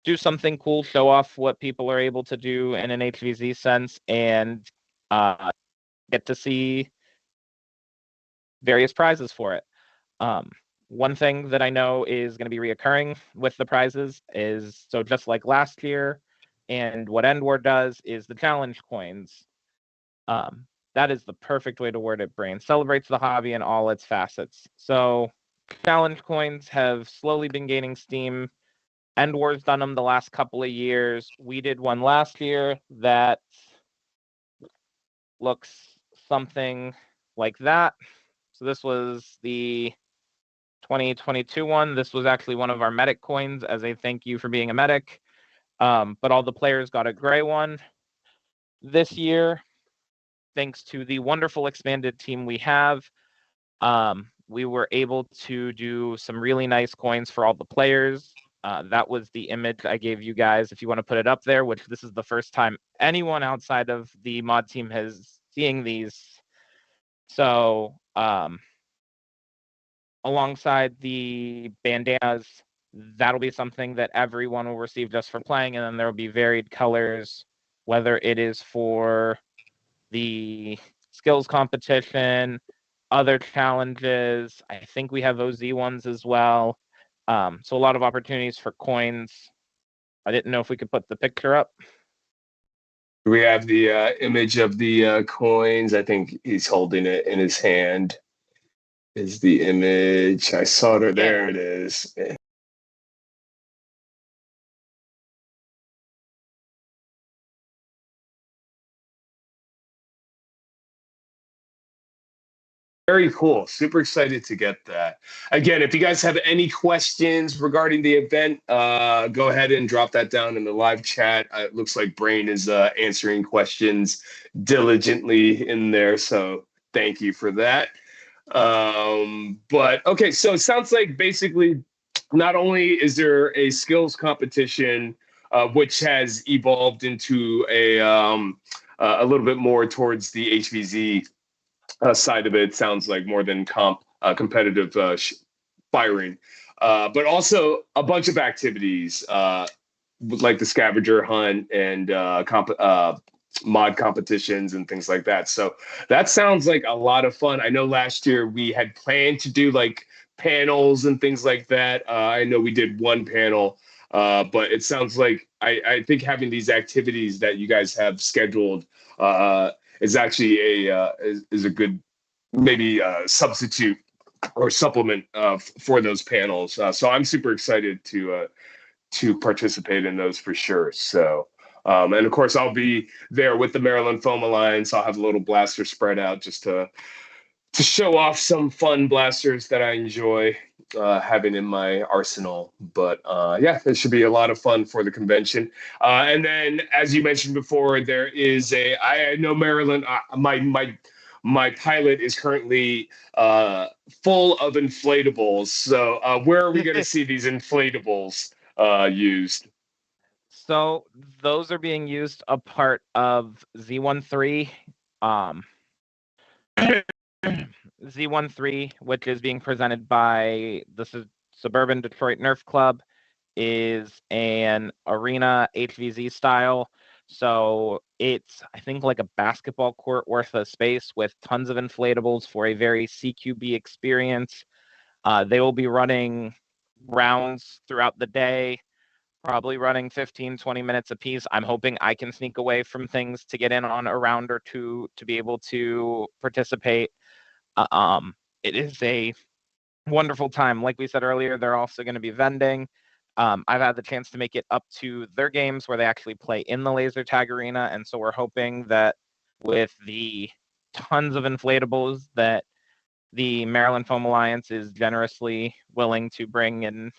do something cool, show off what people are able to do in an HVZ sense, and get to see various prizes for it. One thing that I know is going to be reoccurring with the prizes is, so just like last year, and what Endwar does is the challenge coins. That is the perfect way to word it, Brain. Celebrates the hobby in all its facets. So challenge coins have slowly been gaining steam. Endwar's done them the last couple of years. We did one last year that looks something like that. So this was the 2022 one. This was actually one of our medic coins as a thank you for being a medic. But all the players got a gray one this year. Thanks to the wonderful expanded team we have, we were able to do some really nice coins for all the players. That was the image I gave you guys, if you want to put it up there, which this is the first time anyone outside of the mod team has seeing these. So alongside the bandanas, that'll be something that everyone will receive just for playing, and then there will be varied colors, whether it is for the skills competition, other challenges. I think we have OZ ones as well. So a lot of opportunities for coins. I didn't know if we could put the picture up. We have the image of the coins. I think he's holding it in his hand. Is the image. I saw it. There it is. Very cool. Super excited to get that. Again, if you guys have any questions regarding the event, go ahead and drop that down in the live chat. It looks like Brain is answering questions diligently in there. So thank you for that. But okay, so it sounds like basically not only is there a skills competition which has evolved into a little bit more towards the HVZ side of it. Sounds like more than competitive firing, but also a bunch of activities like the scavenger hunt and mod competitions and things like that. So that sounds like a lot of fun. I know last year we had planned to do like panels and things like that. I know we did one panel, but it sounds like I think having these activities that you guys have scheduled is actually is a good maybe substitute or supplement for those panels. So I'm super excited to participate in those for sure. So, and of course, I'll be there with the Maryland Foam Alliance. I'll have a little blaster spread out just to show off some fun blasters that I enjoy having in my arsenal. But yeah, it should be a lot of fun for the convention. And then, as you mentioned before, there is I know Maryland. My pilot is currently full of inflatables. So where are we going to see these inflatables used? So those are being used a part of Z13, Z13, which is being presented by the Suburban Detroit Nerf Club, is an arena HVZ style. So it's, I think, like a basketball court worth of space with tons of inflatables for a very CQB experience. They will be running rounds throughout the day, probably running 15, 20 minutes a piece. I'm hoping I can sneak away from things to get in on a round or two to be able to participate. It is a wonderful time. Like we said earlier, they're also going to be vending. I've had the chance to make it up to their games where they actually play in the laser tag arena. And so we're hoping that with the tons of inflatables that the Maryland Foam Alliance is generously willing to bring and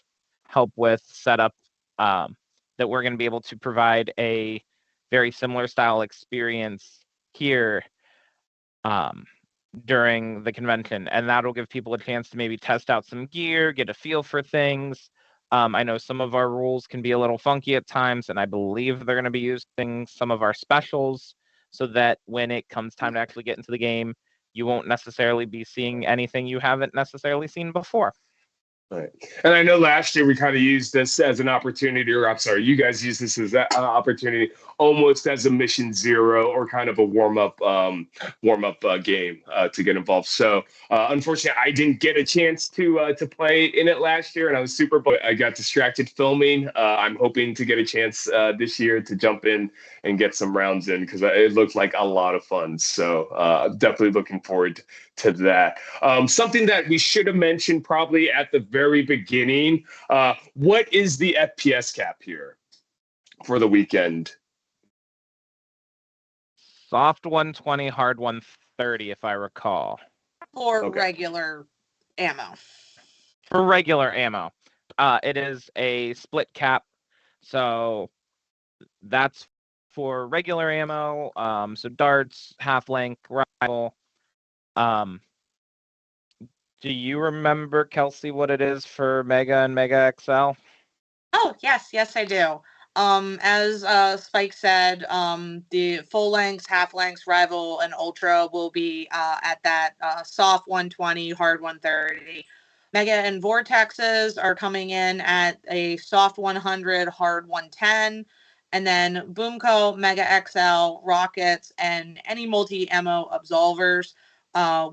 help with setup, that we're going to be able to provide a very similar style experience here during the convention. And that'll give people a chance to maybe test out some gear, get a feel for things. I know some of our rules can be a little funky at times, and I believe they're going to be using some of our specials so that when it comes time to actually get into the game, you won't necessarily be seeing anything you haven't necessarily seen before. Right. And I know last year we kind of used this as an opportunity, or I'm sorry, you guys used this as an opportunity almost as a mission zero or kind of a warm-up game to get involved. So unfortunately, I didn't get a chance to play in it last year, and I was super bummed. I got distracted filming. I'm hoping to get a chance this year to jump in and get some rounds in because it looked like a lot of fun. So definitely looking forward to that. Something that we should have mentioned probably at the very beginning. What is the FPS cap here for the weekend? Soft 120, hard 130, if I recall. For regular ammo. For regular ammo. It is a split cap. So that's for regular ammo. So darts, half length, rifle. Do you remember, Kelsey, what it is for Mega and Mega XL? Oh, yes, I do. As Spike said, the full lengths, half lengths, rival, and ultra will be at that soft 120, hard 130. Mega and vortexes are coming in at a soft 100, hard 110. And then Boomco, Mega XL, rockets, and any multi-ammo absolvers,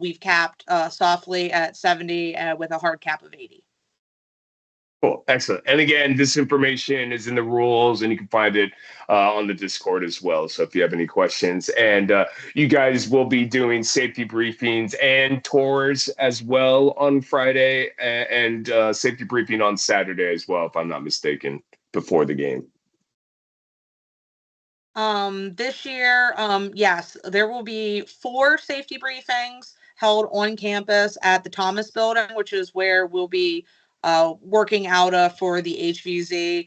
we've capped softly at 70 with a hard cap of 80. Cool. Excellent. And again, this information is in the rules and you can find it on the Discord as well. So if you have any questions, and you guys will be doing safety briefings and tours as well on Friday and safety briefing on Saturday as well, if I'm not mistaken, before the game. This year, yes, there will be 4 safety briefings held on campus at the Thomas Building, which is where we'll be working out of for the HVZ.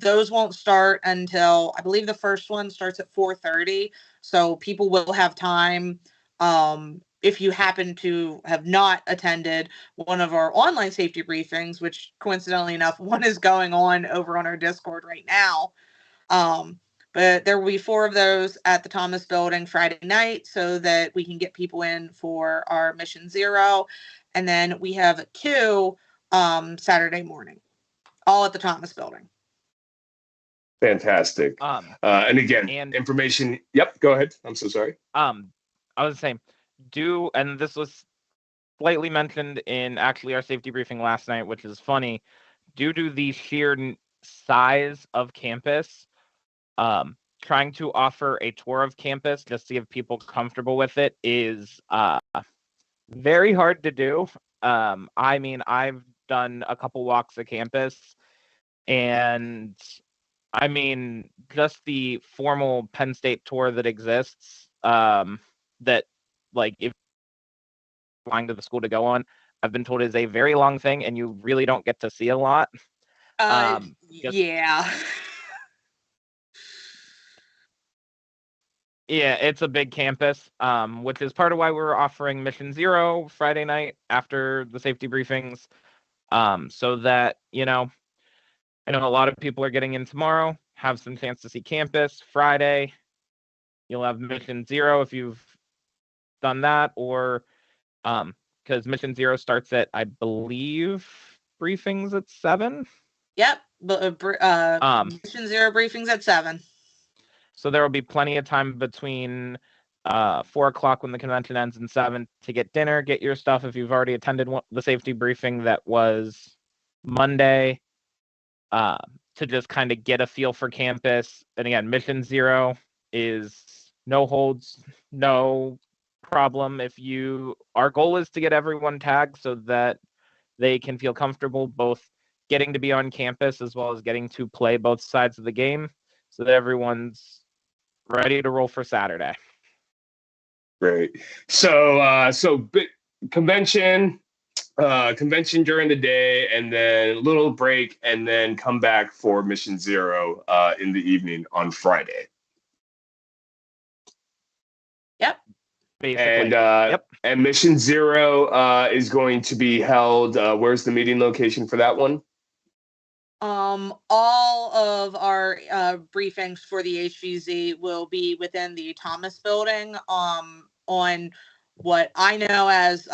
Those won't start until, I believe the first one starts at 4:30. So people will have time. If you happen to have not attended one of our online safety briefings, which coincidentally enough, one is going on over on our Discord right now. But there will be 4 of those at the Thomas Building Friday night so that we can get people in for our Mission Zero. And then we have 2 Saturday morning, all at the Thomas Building. Fantastic. And again, information. Yep, go ahead. I'm so sorry. I was saying, and this was slightly mentioned in actually our safety briefing last night, which is funny, due to the sheer size of campus, trying to offer a tour of campus just to give people comfortable with it is very hard to do. I mean, I've done a couple walks of campus, and I mean, just the formal Penn State tour that exists, that, like, if you're flying to the school to go on, I've been told is a very long thing, and you really don't get to see a lot. Yeah. Yeah, it's a big campus, which is part of why we're offering Mission Zero Friday night after the safety briefings, so that, I know a lot of people are getting in tomorrow, have some chance to see campus. Friday, you'll have Mission Zero if you've done that, or because Mission Zero starts at, I believe, briefings at 7. Yep, Mission Zero briefings at 7. So there will be plenty of time between 4 o'clock when the convention ends and 7 to get dinner, get your stuff if you've already attended the safety briefing that was Monday, to just kind of get a feel for campus. And again, Mission Zero is no holds, no problem. Our goal is to get everyone tagged so that they can feel comfortable both getting to be on campus as well as getting to play both sides of the game, so that everyone's ready to roll for Saturday. Great. So convention during the day, and then a little break, and then come back for Mission Zero in the evening on Friday. Yep. Basically. And Mission Zero is going to be held. Where's the meeting location for that one? All of our briefings for the HVZ will be within the Thomas Building, on what I know as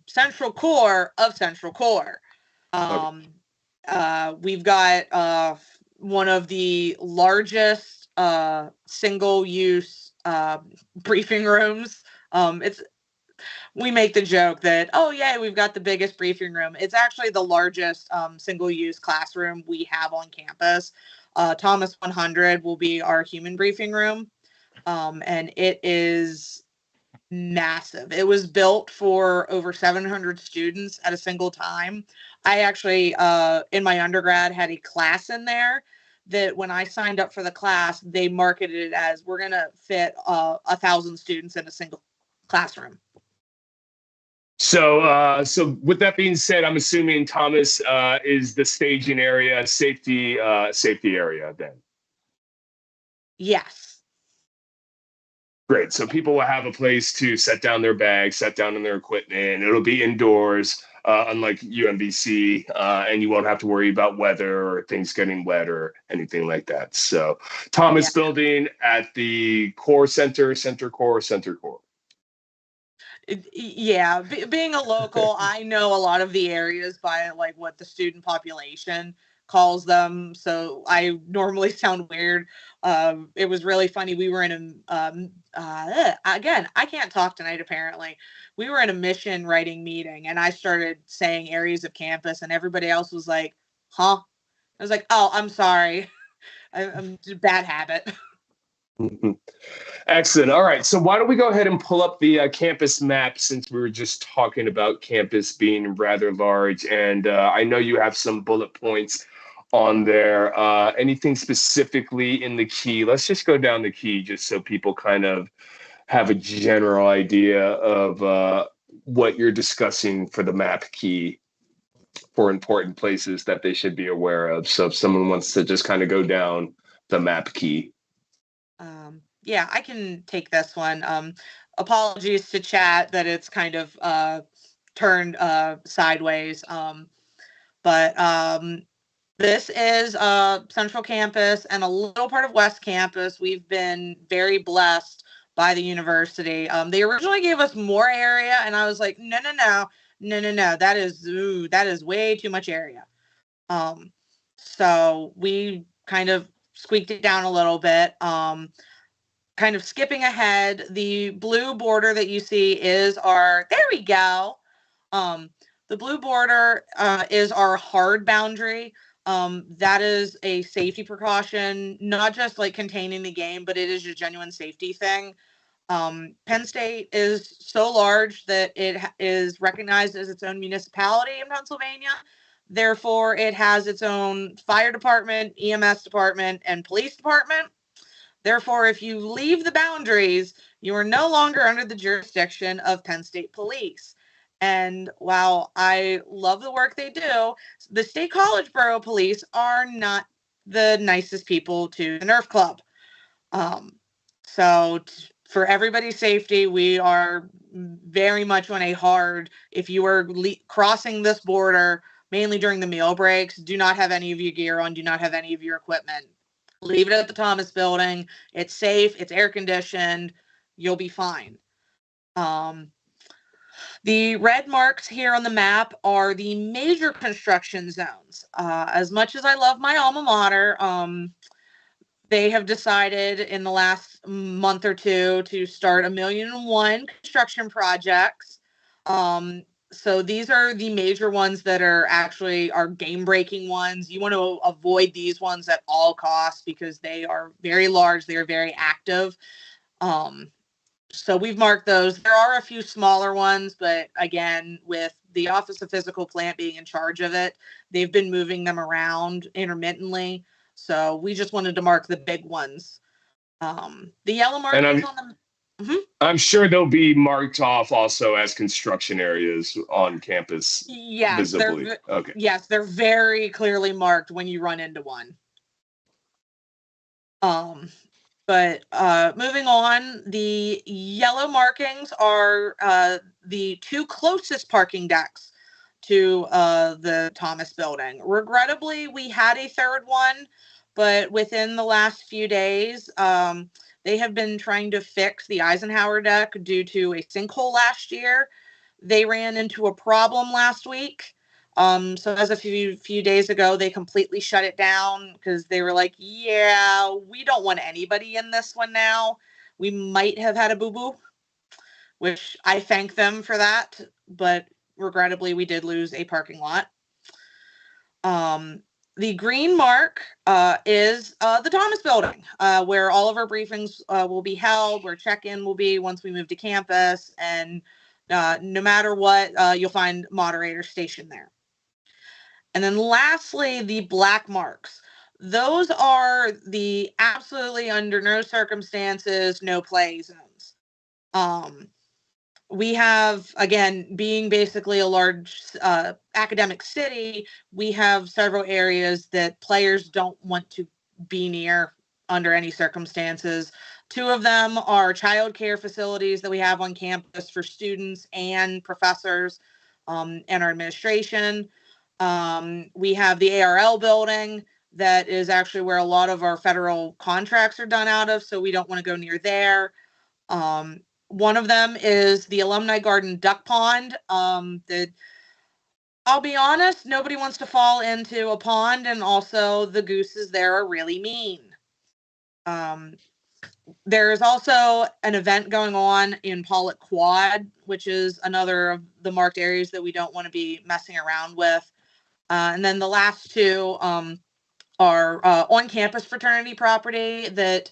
Central Core of Central Core. We've got one of the largest single-use briefing rooms. We make the joke that, oh yeah, we've got the biggest briefing room. It's actually the largest single-use classroom we have on campus. Thomas 100 will be our human briefing room, and it is massive. It was built for over 700 students at a single time. I actually, in my undergrad, had a class in there that when I signed up for the class, they marketed it as, we're going to fit 1,000 students in a single classroom. So with that being said, I'm assuming Thomas is the staging area, safety area then. Yes. Great. So people will have a place to set down their bags, set down in their equipment. It'll be indoors, unlike UMBC, and you won't have to worry about weather or things getting wet or anything like that. So Thomas Building at the Core Center Core. Yeah, being a local, I know a lot of the areas by like what the student population calls them, so I normally sound weird. It was really funny. We were in again, I can't talk tonight apparently. We were in a mission writing meeting, and I started saying areas of campus, and everybody else was like, huh? I was like, oh, I'm sorry. I'm bad habit. Excellent. All right. So why don't we go ahead and pull up the campus map, since we were just talking about campus being rather large. And I know you have some bullet points on there. Anything specifically in the key? Let's just go down the key just so people kind of have a general idea of what you're discussing for the map key for important places that they should be aware of. So if someone wants to just kind of go down the map key. Yeah, I can take this one. Apologies to chat that it's kind of turned sideways. But This is Central Campus and a little part of West Campus. We've been very blessed by the university. They originally gave us more area, and I was like, no, no, no, no, no, no. That is way too much area. So we kind of squeaked it down a little bit. Kind of skipping ahead, the blue border that you see is our, there we go. The blue border is our hard boundary. That is a safety precaution, not just like containing the game, but it is a genuine safety thing. Penn State is so large that it is recognized as its own municipality in Pennsylvania. Therefore, it has its own fire department, EMS department, and police department. Therefore, if you leave the boundaries, you are no longer under the jurisdiction of Penn State Police. And while I love the work they do, the State College Borough Police are not the nicest people to the Nerf Club. For everybody's safety, we are very much on a hard, if you are crossing this border, mainly during the meal breaks, do not have any of your gear on, do not have any of your equipment. Leave it at the Thomas building. It's safe. It's air conditioned. You'll be fine. The red marks here on the map are the major construction zones. As much as I love my alma mater, they have decided in the last month or two to start 1,000,001 construction projects. So these are the major ones that are actually our game-breaking ones. You want to avoid these ones at all costs because they are very large. They are very active. So we've marked those. There are a few smaller ones, but again, with the Office of Physical Plant being in charge of it, they've been moving them around intermittently. So we just wanted to mark the big ones. The yellow markings on the... Mm-hmm. I'm sure they'll be marked off also as construction areas on campus. Yes, visibly. Okay. Yes, they're very clearly marked when you run into one. But moving on, the yellow markings are the two closest parking decks to the Thomas building. Regrettably, we had a third one, but within the last few days, they have been trying to fix the Eisenhower deck due to a sinkhole last year. They ran into a problem last week. So as a few days ago, they completely shut it down because they were like, yeah, we don't want anybody in this one now. We might have had a boo-boo, which I thank them for that. But regrettably, we did lose a parking lot. The green mark is the Thomas building, where all of our briefings will be held, where check-in will be once we move to campus. And no matter what, you'll find moderators stationed there. And then lastly, the black marks. Those are the absolutely under no circumstances, no play zones. We have, again, being basically a large academic city, we have several areas that players don't want to be near under any circumstances. Two of them are childcare facilities that we have on campus for students and professors and our administration. We have the ARL building that is actually where a lot of our federal contracts are done out of, so we don't want to go near there. One of them is the Alumni Garden Duck Pond. I'll be honest, nobody wants to fall into a pond, and also the gooses there are really mean. There is also an event going on in Pollock Quad, which is another of the marked areas that we don't want to be messing around with. And then the last two are on-campus fraternity property that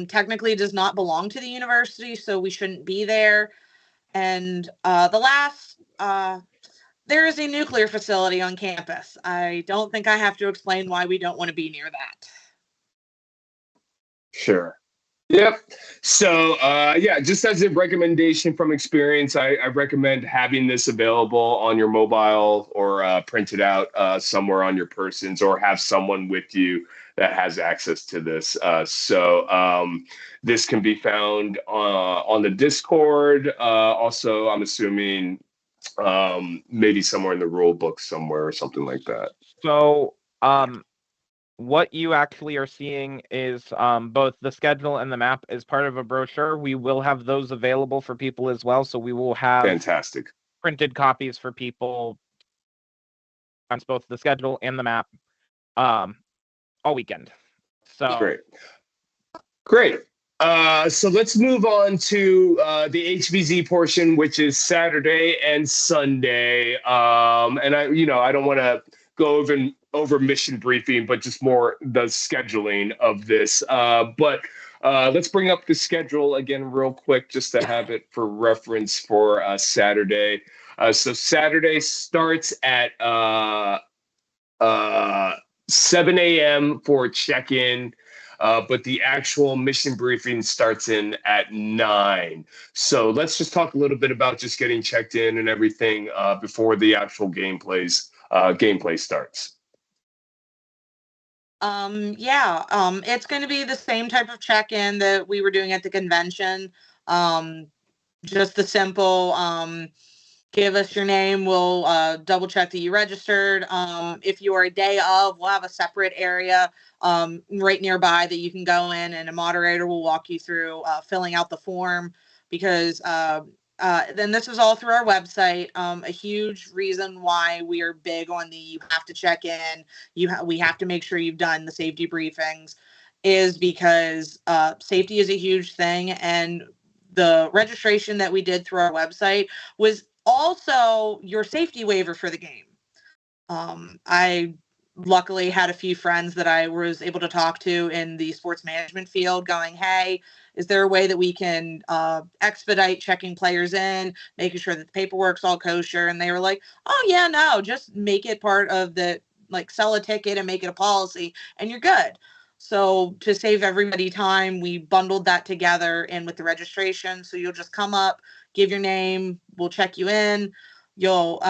technically does not belong to the university, so we shouldn't be there. And the last, there is a nuclear facility on campus. I don't think I have to explain why we don't want to be near that. Sure. Yep. So, just as a recommendation from experience, I recommend having this available on your mobile or printed out somewhere on your persons, or have someone with you that has access to this. This can be found on the Discord. Also, I'm assuming maybe somewhere in the rule book somewhere or something like that. So What you actually are seeing is both the schedule and the map is part of a brochure. We will have those available for people as well. So we will have fantastic printed copies for people on both the schedule and the map all weekend. So great. So let's move on to the HVZ portion, which is Saturday and Sunday. And I don't want to go over mission briefing, but just more the scheduling of this. But let's bring up the schedule again real quick, just to have it for reference for Saturday. So Saturday starts at 7 a.m. for check-in. But the actual mission briefing starts in at 9. So let's just talk a little bit about just getting checked in and everything before the actual gameplay starts. It's going to be the same type of check-in that we were doing at the convention. Just the simple give us your name. We'll double check that you registered. If you are a day of, we'll have a separate area right nearby that you can go in, and a moderator will walk you through filling out the form, because then this is all through our website. A huge reason why we are big on you have to check in. We have to make sure you've done the safety briefings, is because safety is a huge thing, and the registration that we did through our website was also your safety waiver for the game. I luckily had a few friends that I was able to talk to in the sports management field going, hey, is there a way that we can expedite checking players in, making sure that the paperwork's all kosher? And they were like, oh, yeah, no, just make it part of the, sell a ticket and make it a policy and you're good. So to save everybody time, we bundled that together in with the registration. So you'll just come up, give your name, we'll check you in. You'll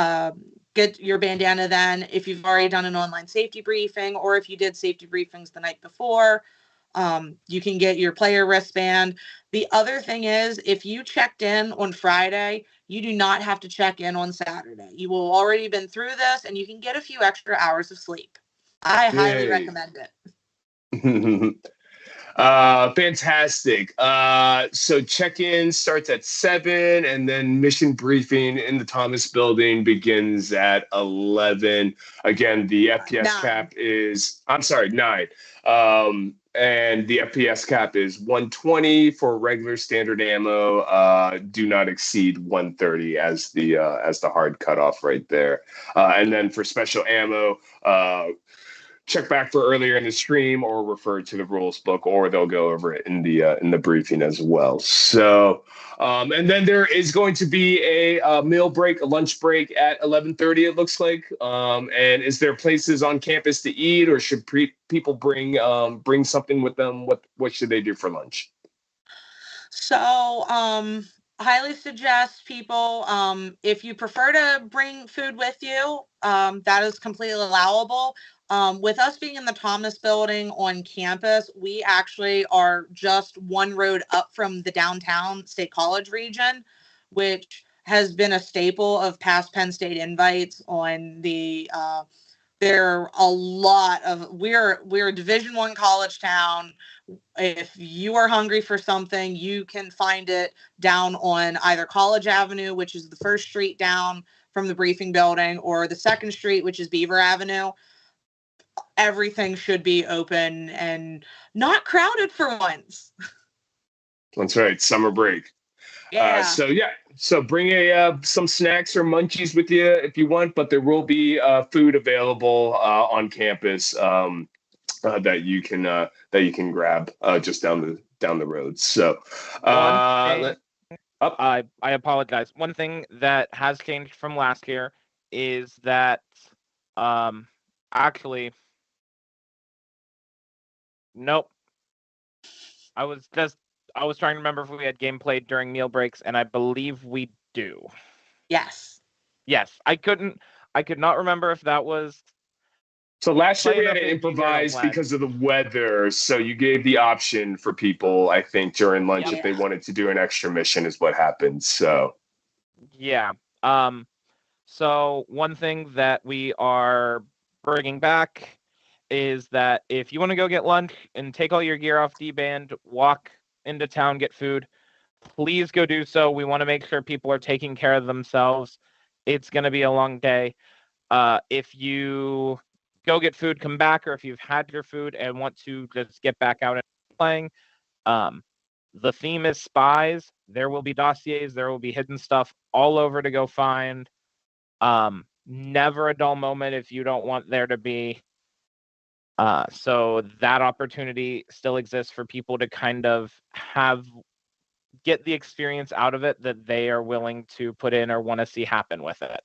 get your bandana then if you've already done an online safety briefing, or if you did safety briefings the night before, you can get your player wristband. The other thing is, if you checked in on Friday, you do not have to check in on Saturday. You will already been through this, and you can get a few extra hours of sleep. I highly recommend it. Fantastic. So check-in starts at 7, and then mission briefing in the Thomas building begins at 11. Again, the FPS 9. cap is, I'm sorry, 9. And the FPS cap is 120 for regular standard ammo. Do not exceed 130 as the hard cutoff right there. And then for special ammo, check back for earlier in the stream, or refer to the rules book, or they'll go over it in the briefing as well. So, and then there is going to be a meal break, a lunch break at 11:30. It looks like. And is there places on campus to eat, or should people bring something with them? What should they do for lunch? So, highly suggest people, if you prefer to bring food with you, that is completely allowable. With us being in the Thomas building on campus, we actually are just one road up from the downtown State College region, which has been a staple of past Penn State invites on the there are a lot of we're a Division I college town. If you are hungry for something, you can find it down on either College Avenue, which is the first street down from the briefing building, or the second street, which is Beaver Avenue. Everything should be open and not crowded for once. That's right. Summer break. Yeah. So bring some snacks or munchies with you if you want, but there will be food available on campus that you can grab just down the road. So I apologize. One thing that has changed from last year is that actually, nope. I was trying to remember if we had game played during meal breaks, and I believe we do. Yes. Yes. I could not remember if that was. So last year we had to improvise because of the weather. So you gave the option for people, I think, during lunch if they wanted to do an extra mission is what happened. So. Yeah. So one thing that we are bringing back is that if you want to go get lunch and take all your gear off D-band, walk into town, get food, please go do so. We want to make sure people are taking care of themselves. It's going to be a long day. If you go get food, come back, or if you've had your food and want to just get back out and playing, the theme is spies. There will be dossiers, there will be hidden stuff all over to go find. Never a dull moment if you don't want there to be. So that opportunity still exists for people to kind of get the experience out of it that they are willing to put in or want to see happen with it.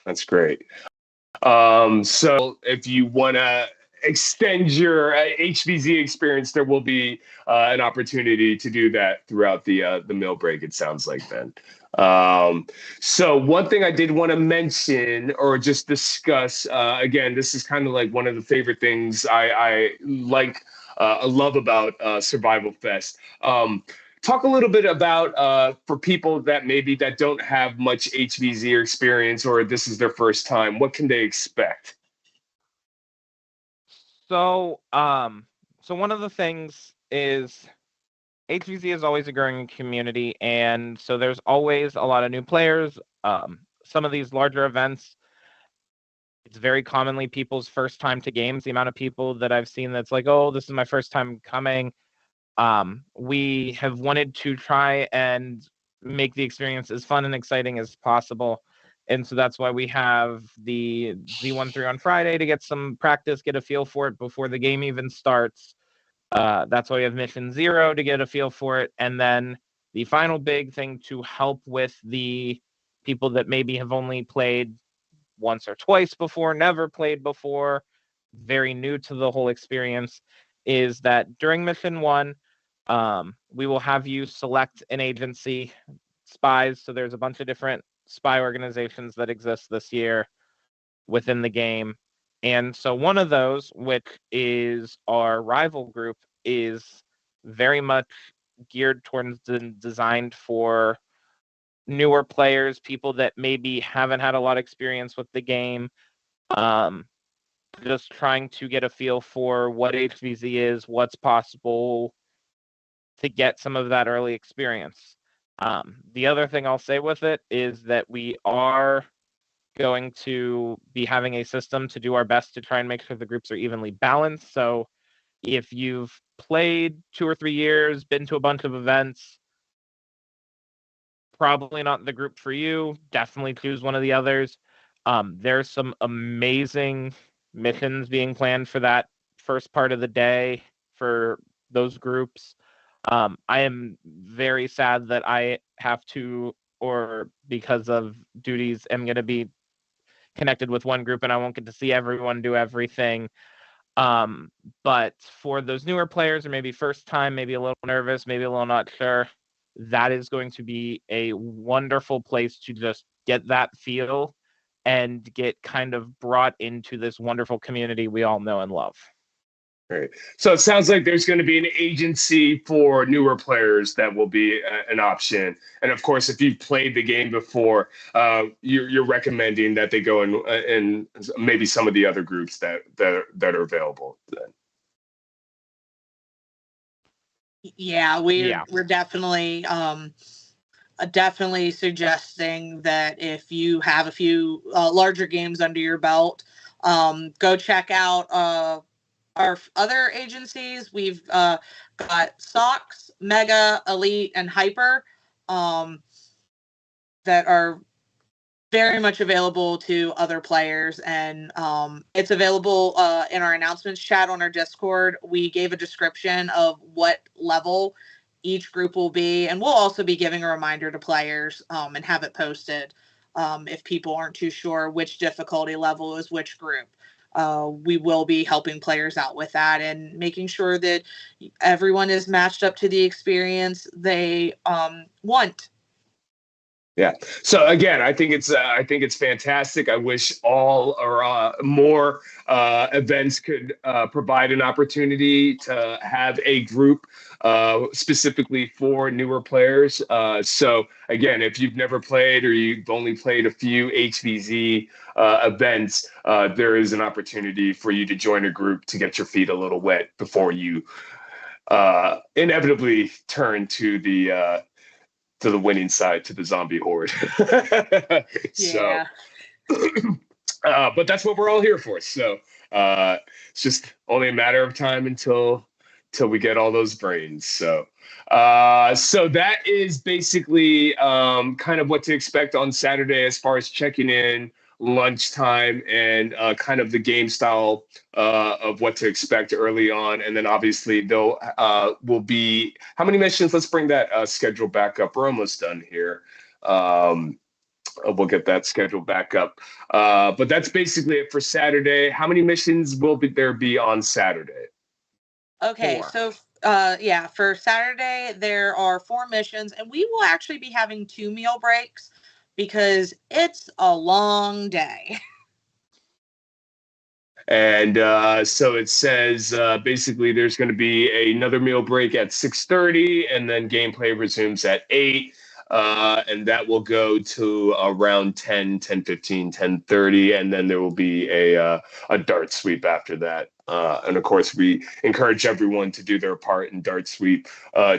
That's great. So if you want to extend your HVZ experience, there will be an opportunity to do that throughout the meal break, it sounds like, then. So one thing I did want to mention or just discuss, again, this is kind of like one of the favorite things I love about Survival Fest. Talk a little bit about for people that maybe that don't have much HVZ experience or this is their first time, what can they expect? So one of the things is HVZ is always a growing community, and so there's always a lot of new players. Some of these larger events, it's very commonly people's first time to games. The amount of people that I've seen that's like, oh, this is my first time coming. We have wanted to try and make the experience as fun and exciting as possible. And so that's why we have the Z13 on Friday to get some practice, get a feel for it before the game even starts. That's why we have Mission Zero to get a feel for it. And then the final big thing to help with the people that maybe have only played once or twice before, never played before, very new to the whole experience, is that during Mission 1, we will have you select an agency, spies. So there's a bunch of different spy organizations that exist this year within the game. And so one of those, which is our rival group, is very much geared towards designed for newer players, people that maybe haven't had a lot of experience with the game, just trying to get a feel for what HVZ is, what's possible, to get some of that early experience. The other thing I'll say with it is that we are going to be having a system to do our best to try and make sure the groups are evenly balanced. So if you've played 2 or 3 years, been to a bunch of events, probably not the group for you. Definitely choose one of the others. There's some amazing missions being planned for that first part of the day for those groups. I am very sad that I have to, or because of duties, am going to be connected with one group and I won't get to see everyone do everything. But for those newer players or maybe first time, maybe a little nervous, maybe a little not sure, that is going to be a wonderful place to just get that feel and get kind of brought into this wonderful community we all know and love. Right. So it sounds like there's going to be an agency for newer players that will be an option. And of course, if you've played the game before, you're recommending that they go in maybe some of the other groups that are available then. Yeah, we're definitely suggesting that if you have a few larger games under your belt, go check out our other agencies. We've got Sox, Mega, Elite, and Hyper that are very much available to other players, and it's available in our announcements chat on our Discord. We gave a description of what level each group will be, and we'll also be giving a reminder to players and have it posted if people aren't too sure which difficulty level is which group. We will be helping players out with that and making sure that everyone is matched up to the experience they want. Yeah. So again, I think it's fantastic. I wish all or more events could provide an opportunity to have a group specifically for newer players. So again, if you've never played or you've only played a few HVZ events, there is an opportunity for you to join a group to get your feet a little wet before you inevitably turn to the winning side, to the zombie horde. So, Yeah. but that's what we're all here for. So it's just only a matter of time until we get all those brains. So so that is basically kind of what to expect on Saturday as far as checking in, lunchtime, and kind of the game style of what to expect early on. And then obviously there'll will be how many missions? Let's bring that schedule back up. We're almost done here. We'll get that schedule back up. But that's basically it for Saturday. How many missions will there be on Saturday? Okay, 4. so yeah, for Saturday there are 4 missions, and we will actually be having 2 meal breaks because it's a long day. And so it says basically there's going to be another meal break at 6:30, and then gameplay resumes at 8. And that will go to around 10:15, 10:30, and then there will be a dart sweep after that. And of course, we encourage everyone to do their part in dart sweep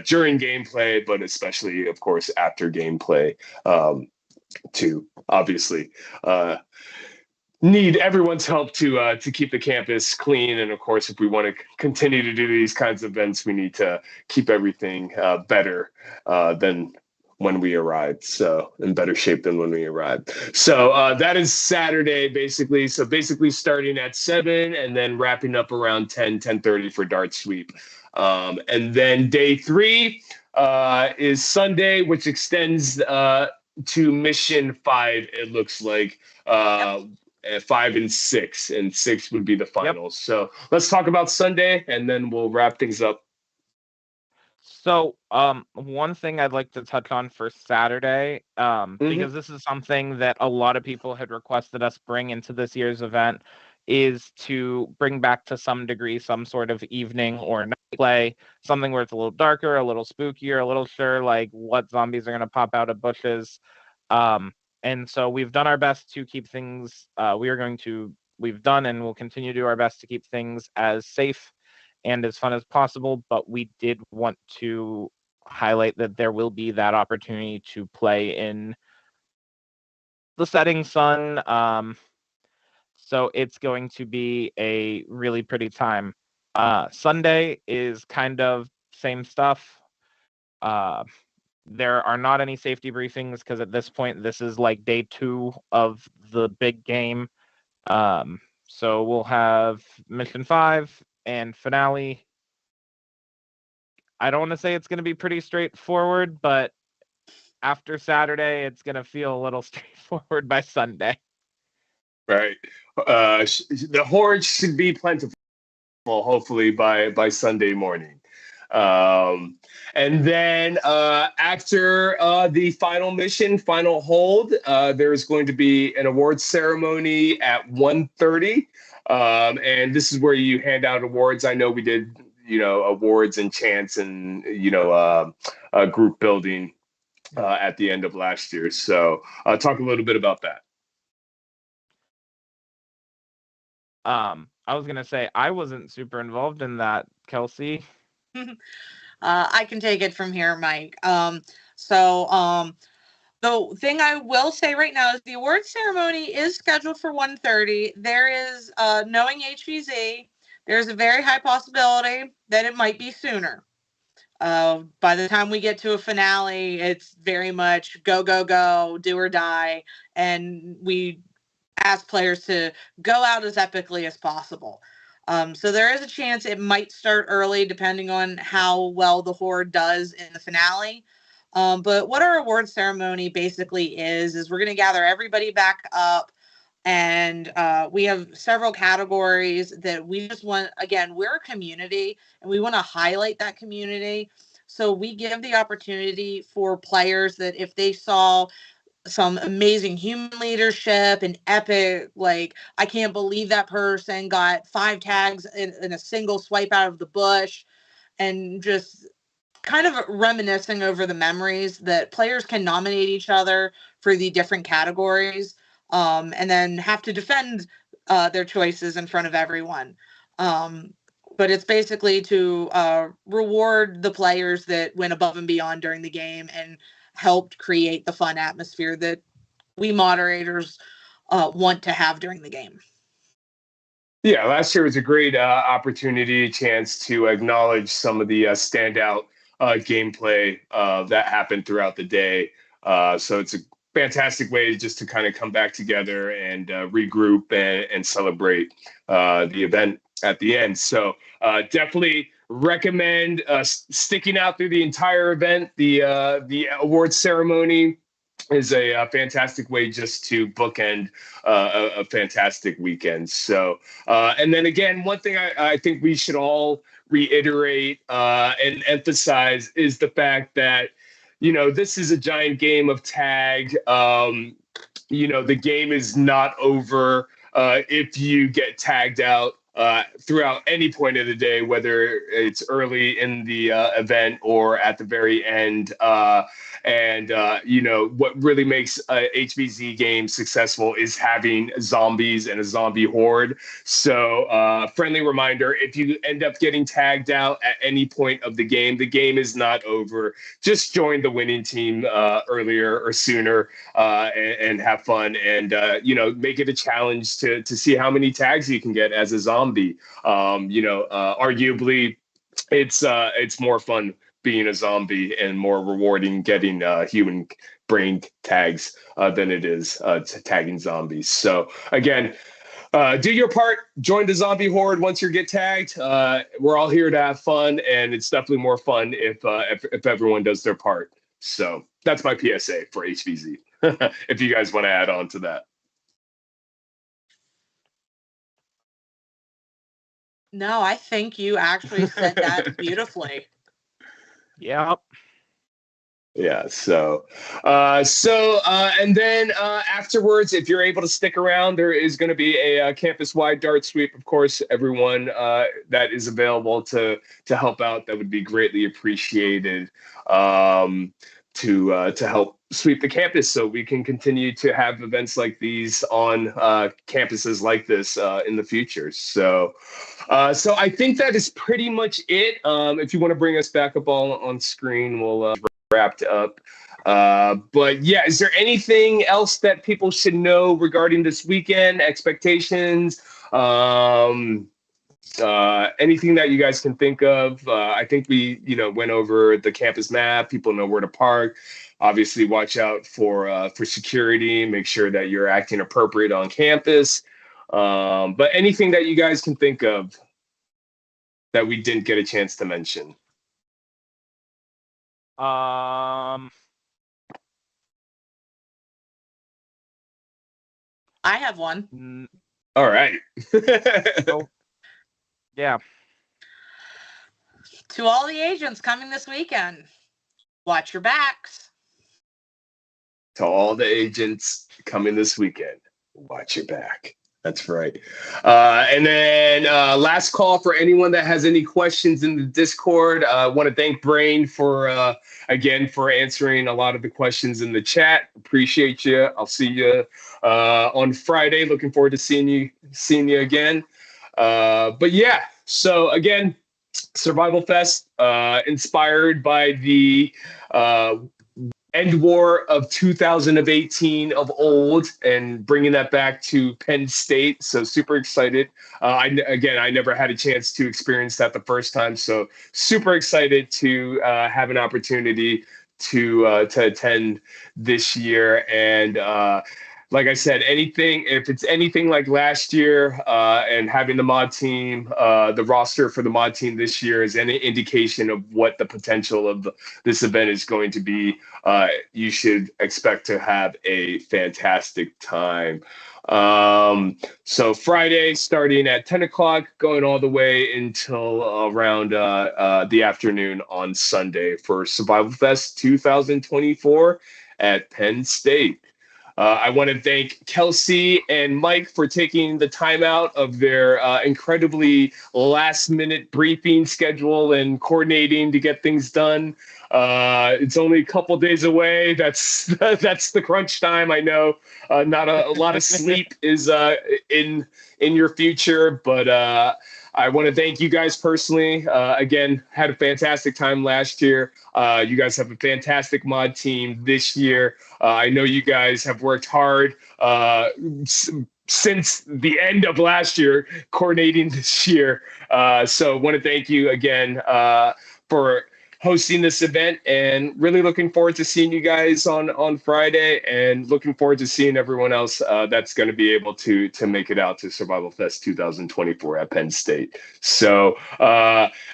during gameplay, but especially, of course, after gameplay too. Obviously, need everyone's help to keep the campus clean, and of course, if we want to continue to do these kinds of events, we need to keep everything better than when we arrived, so in better shape than when we arrived. So that is Saturday, basically. So basically starting at 7 and then wrapping up around 10:30 for dart sweep. And then day 3 is Sunday, which extends to mission 5, it looks like. Yep. 5 and 6, and 6 would be the finals. Yep. So let's talk about Sunday, and then we'll wrap things up. So, one thing I'd like to touch on for Saturday, because this is something that a lot of people had requested us bring into this year's event, is to bring back to some degree some sort of evening or night play, something where it's a little darker, a little spookier, a little sure like what zombies are going to pop out of bushes. And so we've done our best to keep things, we've done and will continue to do our best to keep things as safe and as fun as possible, but we did want to highlight that there will be that opportunity to play in the setting sun. So it's going to be a really pretty time. Sunday is kind of same stuff. There are not any safety briefings because at this point, this is like day 2 of the big game. So we'll have mission 5 and finale. I don't want to say it's going to be pretty straightforward, but after Saturday, it's going to feel a little straightforward by Sunday. Right. The horde should be plentiful, hopefully, by Sunday morning. And then after the final mission, final hold, there is going to be an awards ceremony at 1:30. And this is where you hand out awards. I know we did, awards and chants and, group building at the end of last year. So talk a little bit about that. I was going to say, I wasn't super involved in that, Kelsey. I can take it from here, Mike. The thing I will say right now is the awards ceremony is scheduled for 1:30. There is, knowing HVZ, there's a very high possibility that it might be sooner. By the time we get to a finale, it's very much go, go, go, do or die. And we ask players to go out as epically as possible. So there is a chance it might start early depending on how well the horde does in the finale. But what our award ceremony basically is we're going to gather everybody back up, and we have several categories that we just want. Again, we're a community, and we want to highlight that community. So we give the opportunity for players that if they saw some amazing human leadership and epic, like, I can't believe that person got 5 tags in a single swipe out of the bush, and just kind of reminiscing over the memories that players can nominate each other for the different categories, and then have to defend their choices in front of everyone. But it's basically to reward the players that went above and beyond during the game and helped create the fun atmosphere that we moderators want to have during the game. Yeah, last year was a great opportunity, chance to acknowledge some of the standout gameplay that happened throughout the day. So it's a fantastic way just to kind of come back together and regroup and celebrate the event at the end. So definitely recommend sticking out through the entire event. The awards ceremony is a fantastic way just to bookend a fantastic weekend. So, and then again, one thing I think we should all reiterate and emphasize is the fact that, this is a giant game of tag. The game is not over if you get tagged out throughout any point of the day, whether it's early in the event or at the very end. What really makes a HVZ game successful is having zombies and a zombie horde. So friendly reminder, if you end up getting tagged out at any point of the game is not over. Just join the winning team earlier or sooner and have fun and, make it a challenge to see how many tags you can get as a zombie. Arguably, it's more fun being a zombie and more rewarding getting human brain tags than it is tagging zombies. So again, do your part, join the zombie horde once you get tagged. We're all here to have fun, and it's definitely more fun if everyone does their part. So that's my PSA for HVZ. If you guys want to add on to that. No, I think you actually said that beautifully. Yep. Yeah. And then afterwards, if you're able to stick around, there is going to be a campus-wide dart sweep. Of course, everyone that is available to help out, that would be greatly appreciated. To help sweep the campus so we can continue to have events like these on campuses like this in the future. So I think that is pretty much it. If you want to bring us back up on screen, we'll wrapped up. But yeah, is there anything else that people should know regarding this weekend, expectations? Anything that you guys can think of? I think we, went over the campus map. People know where to park. Obviously, watch out for security. Make sure that you're acting appropriate on campus. But anything that you guys can think of that we didn't get a chance to mention? I have one. All right. Yeah. To all the agents coming this weekend, watch your backs. To all the agents coming this weekend, watch your back. That's right. And then last call for anyone that has any questions in the Discord. I want to thank Brain for answering a lot of the questions in the chat. Appreciate you. I'll see you on Friday. Looking forward to seeing you again. But yeah, so again, Survival Fest, inspired by the End War of 2018 of old and bringing that back to Penn State. So super excited. I never had a chance to experience that the first time. So super excited to have an opportunity to attend this year. And like I said, if it's anything like last year and having the mod team, the roster for the mod team this year is any indication of what the potential of this event is going to be, you should expect to have a fantastic time. So Friday starting at 10 o'clock, going all the way until around the afternoon on Sunday for Survival Fest 2024 at Penn State. I want to thank Kelsey and Mike for taking the time out of their incredibly last-minute briefing schedule and coordinating to get things done. It's only a couple days away. That's the crunch time. I know not a lot of sleep is in your future, but I want to thank you guys personally. Again, had a fantastic time last year. You guys have a fantastic mod team this year. I know you guys have worked hard since the end of last year, coordinating this year. So want to thank you again for hosting this event, and really looking forward to seeing you guys on Friday, and looking forward to seeing everyone else that's going to be able to make it out to Survival Fest 2024 at Penn State. So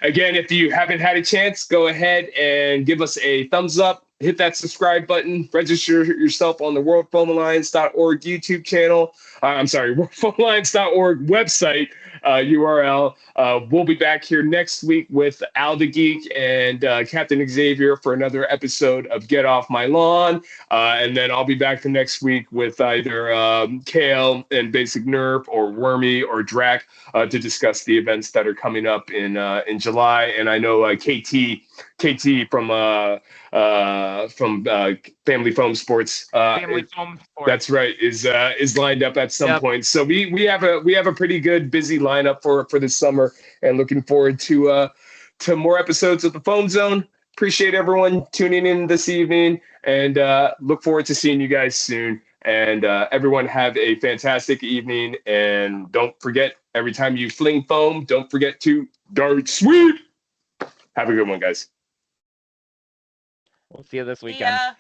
again, if you haven't had a chance, go ahead and give us a thumbs up, hit that subscribe button, register yourself on the worldfoamalliance.org YouTube channel. I'm sorry, worldfoamalliance.org website URL. We'll be back here next week with Al the Geek and Captain Xavier for another episode of Get Off My Lawn. And then I'll be back the next week with either Kale and Basic Nerf, or Wormy or Drac to discuss the events that are coming up in July. And I know KT from Family Foam Sports. Family Foam Sports. That's right. Is lined up at some point. So we have a pretty good busy lineup for this summer, and looking forward to more episodes of the Foam Zone. Appreciate everyone tuning in this evening, and look forward to seeing you guys soon. And everyone have a fantastic evening. And don't forget, every time you fling foam, don't forget to dart sweet. Have a good one, guys. We'll see you this weekend. Yeah.